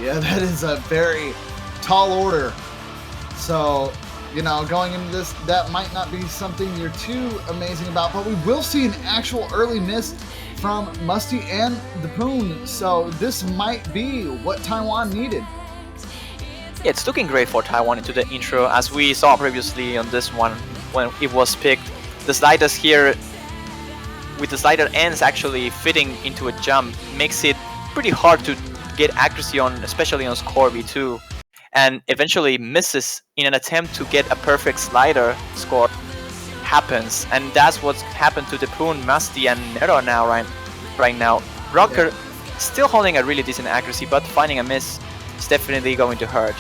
Yeah, that is a very tall order. So, you know, going into this, that might not be something you're too amazing about, but we will see an actual early miss from Musty and the Poon. So this might be what Taiwan needed. Yeah, it's looking great for Taiwan into the intro, as we saw previously on this one when it was picked. The sliders here, with the slider ends actually fitting into a jump, makes it pretty hard to get accuracy on, especially on score v2, and eventually misses in an attempt to get a perfect slider score happens, and that's what's happened to the Poon, Musty, and Nero now right now. Rocker still holding a really decent accuracy, but finding a miss is definitely going to hurt.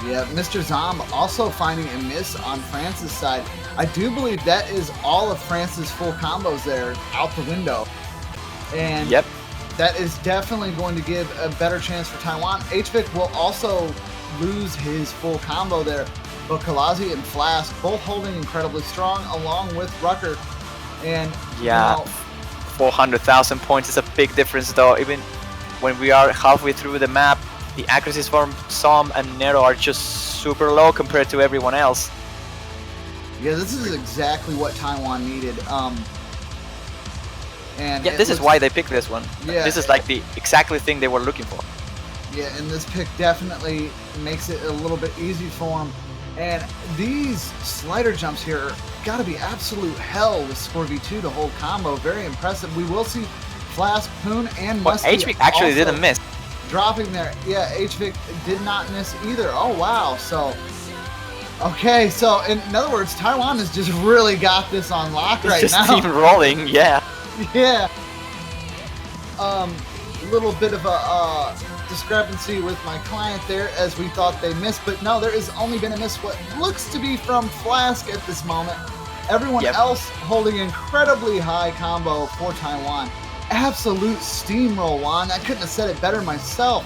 Yeah, Mr. Zomb also finding a miss on France's side. I do believe that is all of France's full combos there out the window. And yep, that is definitely going to give a better chance for Taiwan. HVIC will also lose his full combo there, but Kalazi and Flask both holding incredibly strong along with Rucker. And yeah, you know, 400,000 points is a big difference though. Even when we are halfway through the map, the accuracies from Som and Nero are just super low compared to everyone else. Yeah, this is exactly what Taiwan needed. And yeah, this is why they picked this one. Yeah, this is like the exactly thing they were looking for. Yeah, and this pick definitely makes it a little bit easy for them. And these slider jumps here got to be absolute hell with score v2 to hold combo. Very impressive. We will see Flask, Poon, and But Musty HVIC actually also didn't miss. dropping there. Yeah, HVIC did not miss either. Oh, wow. So, okay. So, in other words, Taiwan has just really got this on lock right Just now. keep rolling, yeah. Yeah. Little bit of a discrepancy with my client there, as we thought they missed, but no, there has only been a miss what looks to be from Flask at this moment. Everyone else holding incredibly high combo for Taiwan. Absolute steamroll, Juan. I couldn't have said it better myself.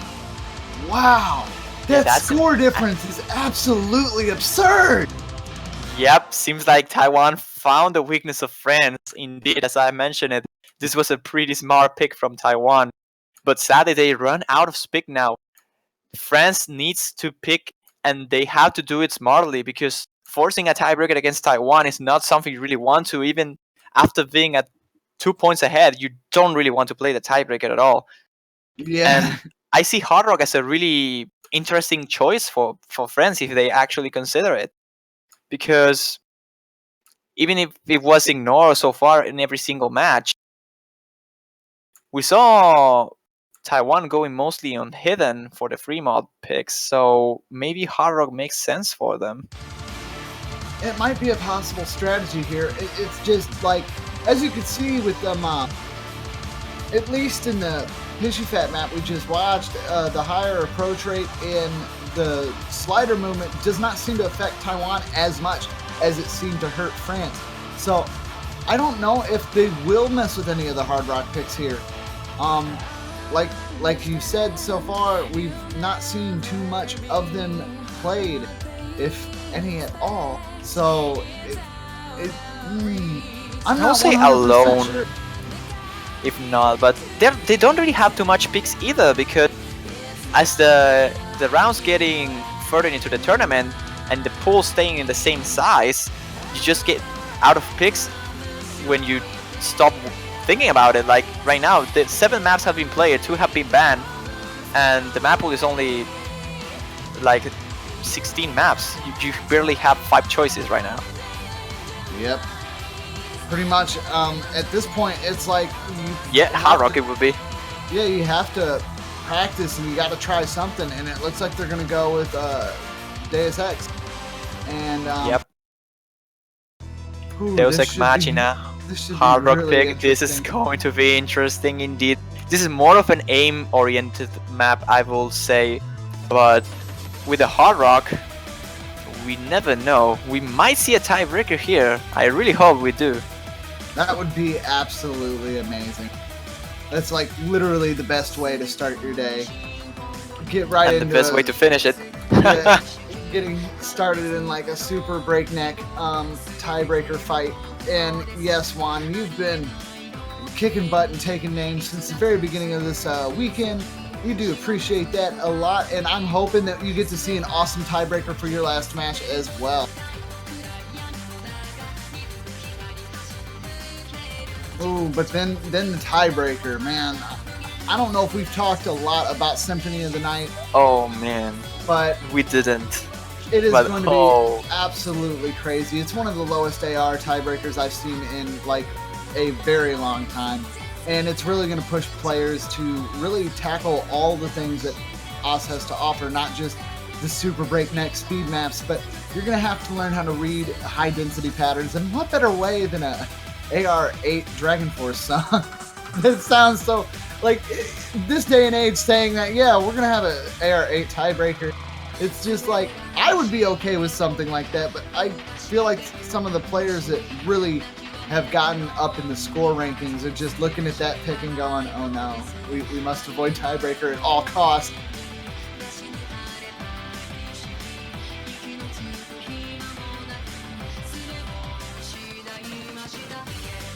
Wow. That score difference is absolutely absurd. Yep, seems like Taiwan found the weakness of France. Indeed, as I mentioned it, this was a pretty smart pick from Taiwan. But sadly, they run out of pick now. France needs to pick, and they have to do it smartly, because forcing a tiebreaker against Taiwan is not something you really want to. Even after being at 2 points ahead, you don't really want to play the tiebreaker at all. Yeah. And I see Hard Rock as a really interesting choice for France if they actually consider it. Because even if it was ignored so far in every single match, we saw Taiwan going mostly on hidden for the free mod picks, so maybe Hard Rock makes sense for them. It might be a possible strategy here. It's just like, as you can see with them, at least in the Pishy Fat map we just watched, the higher approach rate in the slider movement does not seem to affect Taiwan as much as it seemed to hurt France. So I don't know if they will mess with any of the Hard Rock picks here. Like you said, so far we've not seen too much of them played, if any at all. So I'm not say 100% alone, sure. If not, but they don't really have too much picks either, because as the rounds getting further into the tournament and the pool staying in the same size, you just get out of picks when you stop thinking about it. Like right now, the 7 maps have been played, 2 have been banned, and the map pool is only like 16 maps. You barely have 5 choices right now. Yep. Pretty much, at this point, it's like... Hard Rock it will be. Yeah, you have to practice and you got to try something, and it looks like they're going to go with Deus Ex. And, yep. Ooh, Deus Ex Machina, Hard Rock really pick. This is going to be interesting indeed. This is more of an aim-oriented map, I will say, but with the Hard Rock, we never know. We might see a tiebreaker here. I really hope we do. That would be absolutely amazing. That's like literally the best way to start your day. Get right and into the best way to finish it. Yeah, getting started in like a super breakneck tiebreaker fight. And yes, Juan, you've been kicking butt and taking names since the very beginning of this weekend. We do appreciate that a lot, and I'm hoping that you get to see an awesome tiebreaker for your last match as well. Ooh, but then the tiebreaker, man. I don't know if we've talked a lot about Symphony of the Night. Oh man, but we didn't. It is going to be absolutely crazy. It's one of the lowest AR tiebreakers I've seen in like a very long time. And it's really going to push players to really tackle all the things that OS has to offer, not just the super breakneck speed maps, but you're going to have to learn how to read high density patterns. And what better way than a AR8 Dragon Force song? It sounds so like this day and age saying that, yeah, we're going to have an AR8 tiebreaker. It's just like, I would be okay with something like that, but I feel like some of the players that really have gotten up in the score rankings are just looking at that pick and going, oh no, we must avoid tiebreaker at all costs.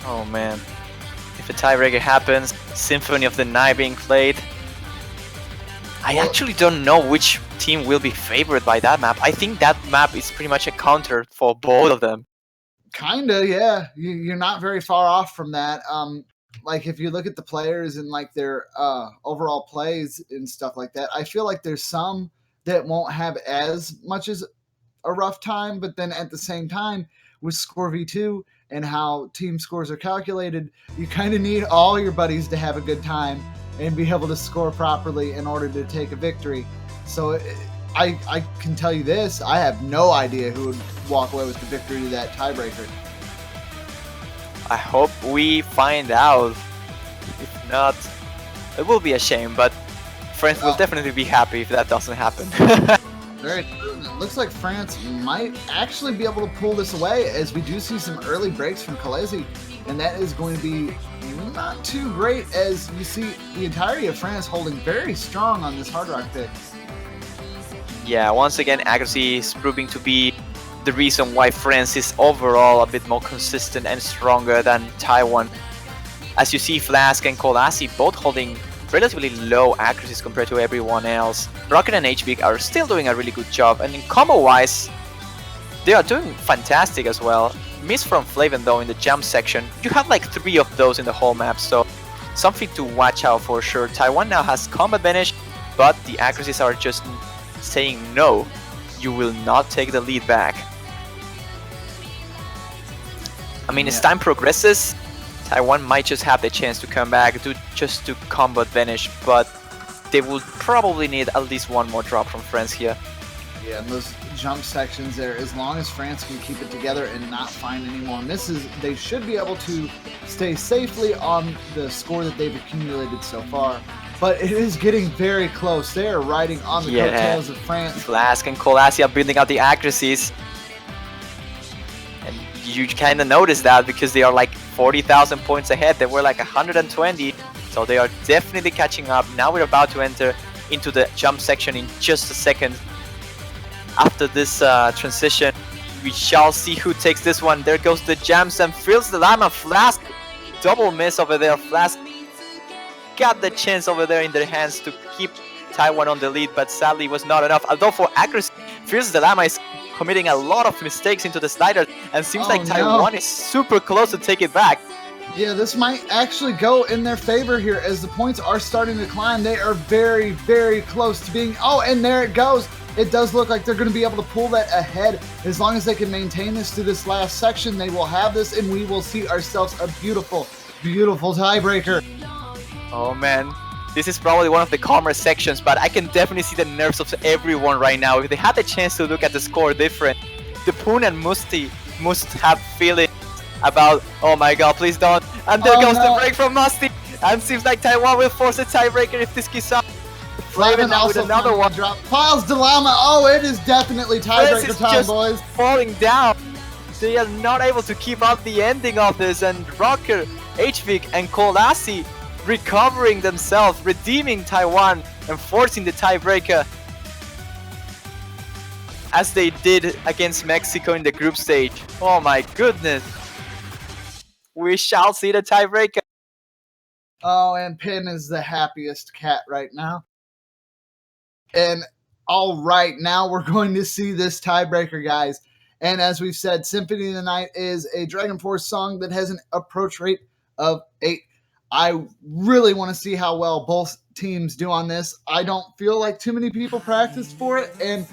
Oh man, if a tiebreaker happens, Symphony of the Night being played, I actually don't know which team will be favored by that map. I think that map is pretty much a counter for both of them. Kinda, yeah. You're not very far off from that. Like if you look at the players and like their overall plays and stuff like that, I feel like there's some that won't have as much as a rough time, but then at the same time, with Score V2 and how team scores are calculated, you kind of need all your buddies to have a good time and be able to score properly in order to take a victory. So I can tell you this, I have no idea who would walk away with the victory to that tiebreaker. I hope we find out. If not, it will be a shame, but France will definitely be happy if that doesn't happen. Very true. It looks like France might actually be able to pull this away, as we do see some early breaks from Khaleesi, and that is going to be not too great, as you see the entirety of France holding very strong on this Hard Rock pick. Yeah, once again, accuracy is proving to be the reason why France is overall a bit more consistent and stronger than Taiwan. As you see, Flask and Kolasi both holding relatively low accuracies compared to everyone else. Rocket and HBig are still doing a really good job, and in combo-wise, they are doing fantastic as well. Miss from Flaven though in the jump section, you have like 3 of those in the whole map, so something to watch out for sure. Taiwan now has combat advantage, but the accuracies are just saying no, you will not take the lead back. I mean, as time progresses, Taiwan might just have the chance to come back just to combo advantage, but they will probably need at least one more drop from France here. Yeah, and those jump sections there, as long as France can keep it together and not find any more misses, they should be able to stay safely on the score that they've accumulated so far. But it is getting very close. They are riding on the coattails of France. Flask and Kolasi are building out the accuracies. And you kind of notice that because they are like 40,000 points ahead. They were like 120. So they are definitely catching up. Now we're about to enter into the jump section in just a second. After this transition, we shall see who takes this one. There goes the jams and fills the llama. Flask, double miss over there. Flask got the chance over there in their hands to keep Taiwan on the lead, but sadly was not enough. Although for accuracy, Fierce the Llama is committing a lot of mistakes into the slider, and seems like Taiwan is super close to take it back. Yeah, this might actually go in their favor here as the points are starting to climb. They are very, very close to being... Oh, and there it goes. it does look like they're going to be able to pull that ahead. As long as they can maintain this through this last section, they will have this, and we will see ourselves a beautiful, beautiful tiebreaker. Oh man, this is probably one of the calmer sections, but I can definitely see the nerves of everyone right now. If they had the chance to look at the score different, the Poon and Musty must have feelings about, oh my god, please don't. And there goes the break from Musty. And seems like Taiwan will force a tiebreaker if this keeps up. Flavin also with another one. Drop. Files Dilemma. Oh, it is definitely tiebreaker time, boys. Falling down. They are not able to keep up the ending of this, and Rocker, HVIC, and Kolasi recovering themselves, redeeming Taiwan, and forcing the tiebreaker, as they did against Mexico in the group stage. Oh my goodness. We shall see the tiebreaker. Oh, and Pin is the happiest cat right now. And all right, now we're going to see this tiebreaker, guys. And as we've said, Symphony of the Night is a Dragon Force song that has an approach rate of 8. I really want to see how well both teams do on this. I don't feel like too many people practiced for it, and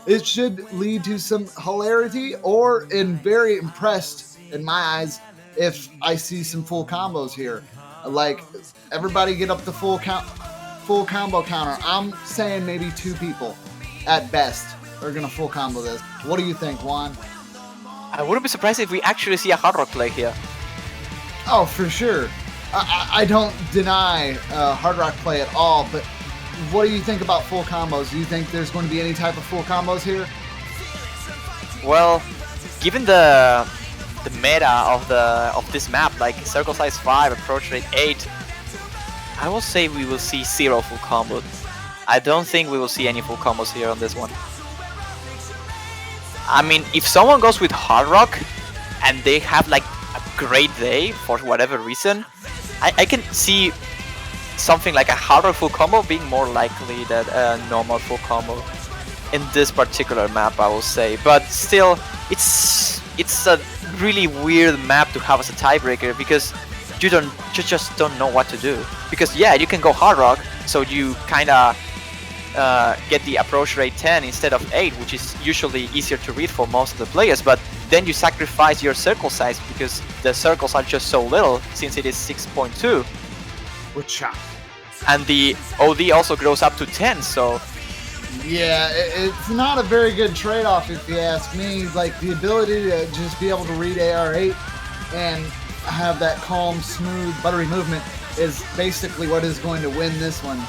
it should lead to some hilarity, or in very impressed, in my eyes, if I see some full combos here. Like, everybody get up the full combo counter. I'm saying maybe 2 people at best are gonna full combo this. What do you think, Juan? I wouldn't be surprised if we actually see a Hard Rock play here. Oh, for sure. I don't deny Hard Rock play at all, but what do you think about full combos? Do you think there's going to be any type of full combos here? Well, given the meta of this map, like circle size 5, approach rate 8, I will say we will see 0 full combos. I don't think we will see any full combos here on this one. I mean, if someone goes with Hard Rock and they have like a great day for whatever reason, I can see something like a Hard Rock full combo being more likely than a normal full combo in this particular map, I will say. But still, it's a really weird map to have as a tiebreaker, because you just don't know what to do. Because yeah, you can go Hard Rock, so you kinda get the approach rate 10 instead of 8, which is usually easier to read for most of the players, but then you sacrifice your circle size because the circles are just so little, since it is 6.2. And the OD also grows up to 10, so yeah, it's not a very good trade-off if you ask me. Like, the ability to just be able to read AR8 and have that calm, smooth, buttery movement is basically what is going to win this one.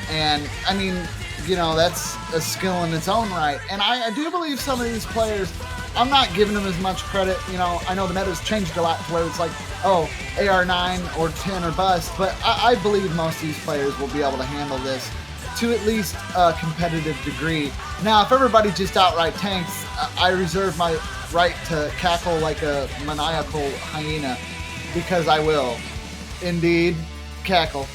And I mean, you know, that's a skill in its own right. And I do believe some of these players, I'm not giving them as much credit. You know, I know the meta's changed a lot to where it's like, oh, AR9 or 10 or bust, but I believe most of these players will be able to handle this to at least a competitive degree. Now, if everybody just outright tanks, I reserve my right to cackle like a maniacal hyena, because I will. Indeed, cackle.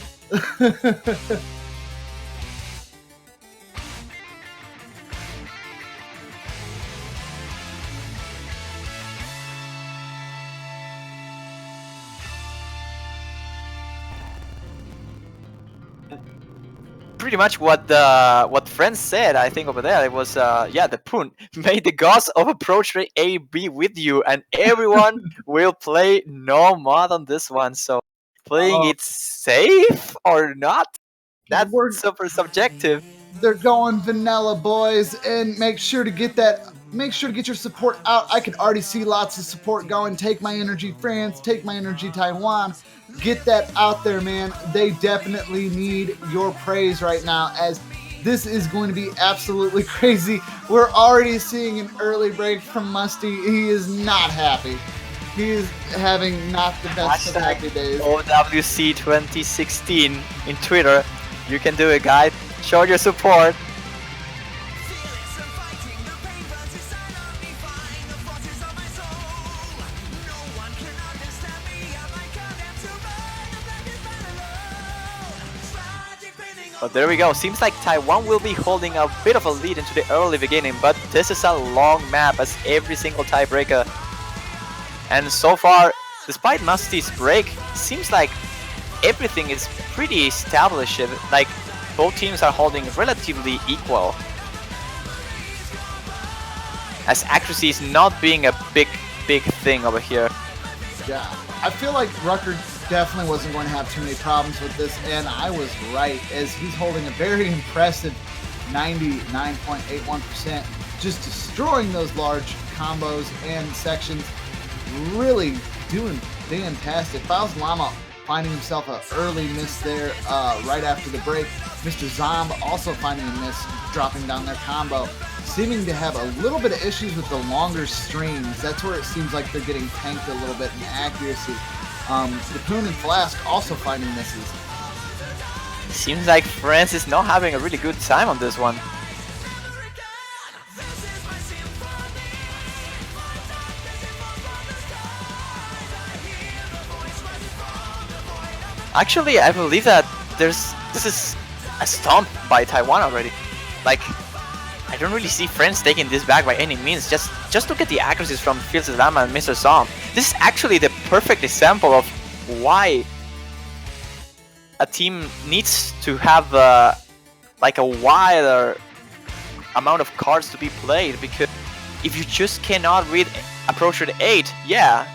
pretty much what friends said, I think, over there. It was yeah, the Poon, may the gods of approach rate A be with you, and everyone will play no mod on this one. So playing it safe or not, that's super subjective. They're going vanilla, boys, and make sure to get your support out. I can already see lots of support going. Take my energy, France. Take my energy, Taiwan. Get that out there, man. They definitely need your praise right now, as this is going to be absolutely crazy. We're already seeing an early break from Musty. He is not happy. He is having not the best of happy days. OWC 2016 in Twitter. You can do it, guys. Show your support. But there we go. Seems like Taiwan will be holding a bit of a lead into the early beginning, but this is a long map as every single tiebreaker. And so far, despite Musty's break, seems like everything is pretty established. Like, both teams are holding relatively equal. as accuracy is not being a big thing over here. Yeah, I feel like Rucker definitely wasn't going to have too many problems with this, and I was right, as he's holding a very impressive 99.81%, just destroying those large combos and sections, really doing fantastic. Files Llama finding himself an early miss there right after the break. Mr. Zomb also finding a miss, dropping down their combo, seeming to have a little bit of issues with the longer streams. That's where it seems like they're getting tanked a little bit in accuracy. The Poon and Flask also finding misses. Seems like France is not having a really good time on this one. Actually, I believe that this is a stomp by Taiwan already. Like, I don't really see France taking this back by any means. Just look at the accuracies from Fields Lama and Mr. Zom. This is actually the perfect example of why a team needs to have like a wider amount of cards to be played, because if you just cannot read Approach Rate 8, yeah,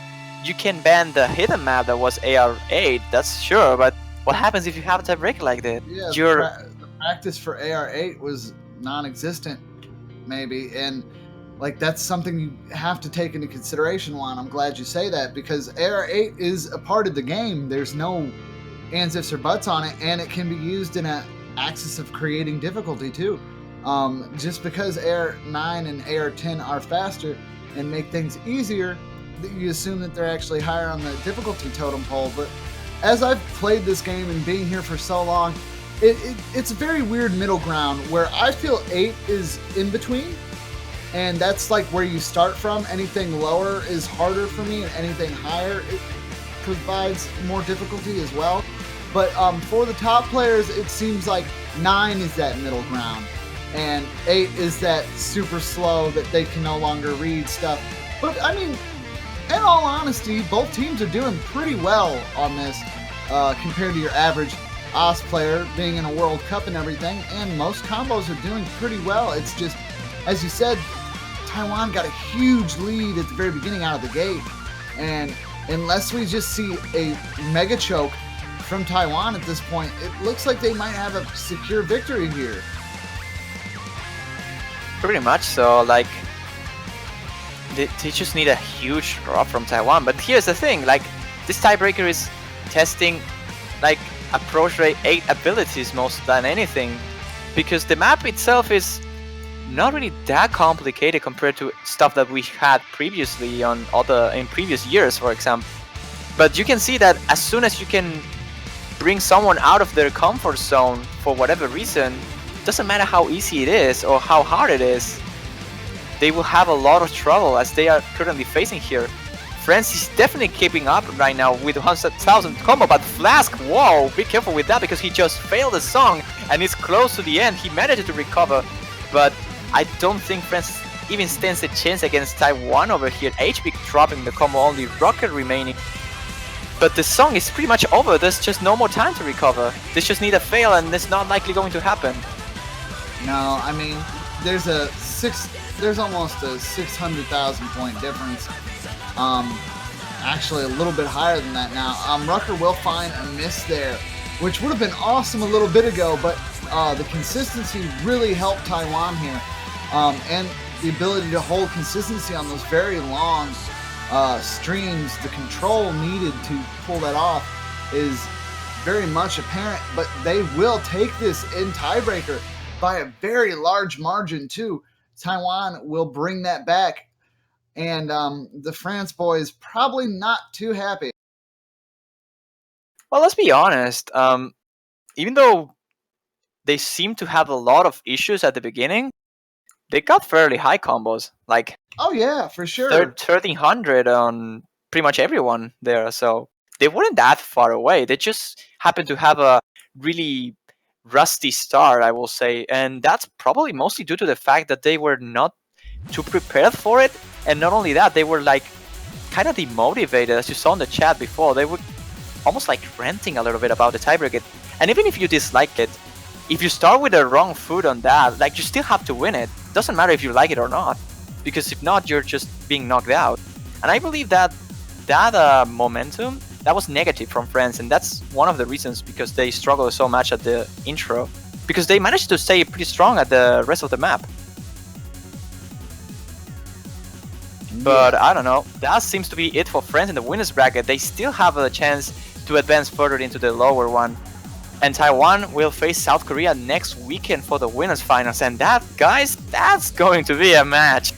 you can ban the hidden map that was AR8, that's sure, but what happens if you have a tiebreaker like that? Yeah, the practice for AR8 was non-existent, maybe, and like that's something you have to take into consideration, Juan. I'm glad you say that, because AR8 is a part of the game. There's no ands, ifs, or buts on it, and it can be used in an axis of creating difficulty too. Just because AR9 and AR10 are faster and make things easier, you assume that they're actually higher on the difficulty totem pole. But as I've played this game and being here for so long, it's a very weird middle ground where I feel 8 is in between, and that's like where you start from. Anything lower is harder for me, and anything higher it provides more difficulty as well. But for the top players, it seems like 9 is that middle ground, and 8 is that super slow that they can no longer read stuff. But I mean, in all honesty, both teams are doing pretty well on this compared to your average OS player being in a World Cup and everything, and most combos are doing pretty well. It's just, as you said, Taiwan got a huge lead at the very beginning out of the gate, and unless we just see a mega choke from Taiwan at this point, it looks like they might have a secure victory here. Pretty much so. Like, they just need a huge drop from Taiwan. But here's the thing, like, this tiebreaker is testing like Approach Rate 8 abilities most than anything, because the map itself is not really that complicated compared to stuff that we had previously in previous years, for example. But you can see that as soon as you can bring someone out of their comfort zone for whatever reason, doesn't matter how easy it is or how hard it is, they will have a lot of trouble as they are currently facing here. France is definitely keeping up right now with 100,000 combo, but Flask, whoa, be careful with that, because he just failed the song and it's close to the end. He managed to recover, but I don't think France even stands a chance against Taiwan over here. HB dropping the combo, only Rocket remaining. But the song is pretty much over. There's just no more time to recover. They just need a fail, and it's not likely going to happen. No, I mean, there's almost a 600,000 point difference. Actually a little bit higher than that now. Rucker will find a miss there, which would have been awesome a little bit ago, but the consistency really helped Taiwan here. And the ability to hold consistency on those very long streams, the control needed to pull that off is very much apparent, but they will take this in tiebreaker by a very large margin too. Taiwan will bring that back, and the France boys probably not too happy. Well, let's be honest, even though they seem to have a lot of issues at the beginning, they got fairly high combos, like, oh yeah, for sure, 1300 on pretty much everyone there, so they weren't that far away. They just happened to have a really rusty start, I will say, and that's probably mostly due to the fact that they were not too prepared for it. And not only that, they were like kind of demotivated, as you saw in the chat before. They were almost like ranting a little bit about the tiebreaker. And even if you dislike it, if you start with the wrong foot on that, like, you still have to win it. Doesn't matter if you like it or not, because if not, you're just being knocked out. And I believe that momentum that was negative from France, and that's one of the reasons because they struggled so much at the intro, because they managed to stay pretty strong at the rest of the map. But I don't know, that seems to be it for France in the winners bracket. They still have a chance to advance further into the lower one. And Taiwan will face South Korea next weekend for the winners finals. And that, guys, that's going to be a match.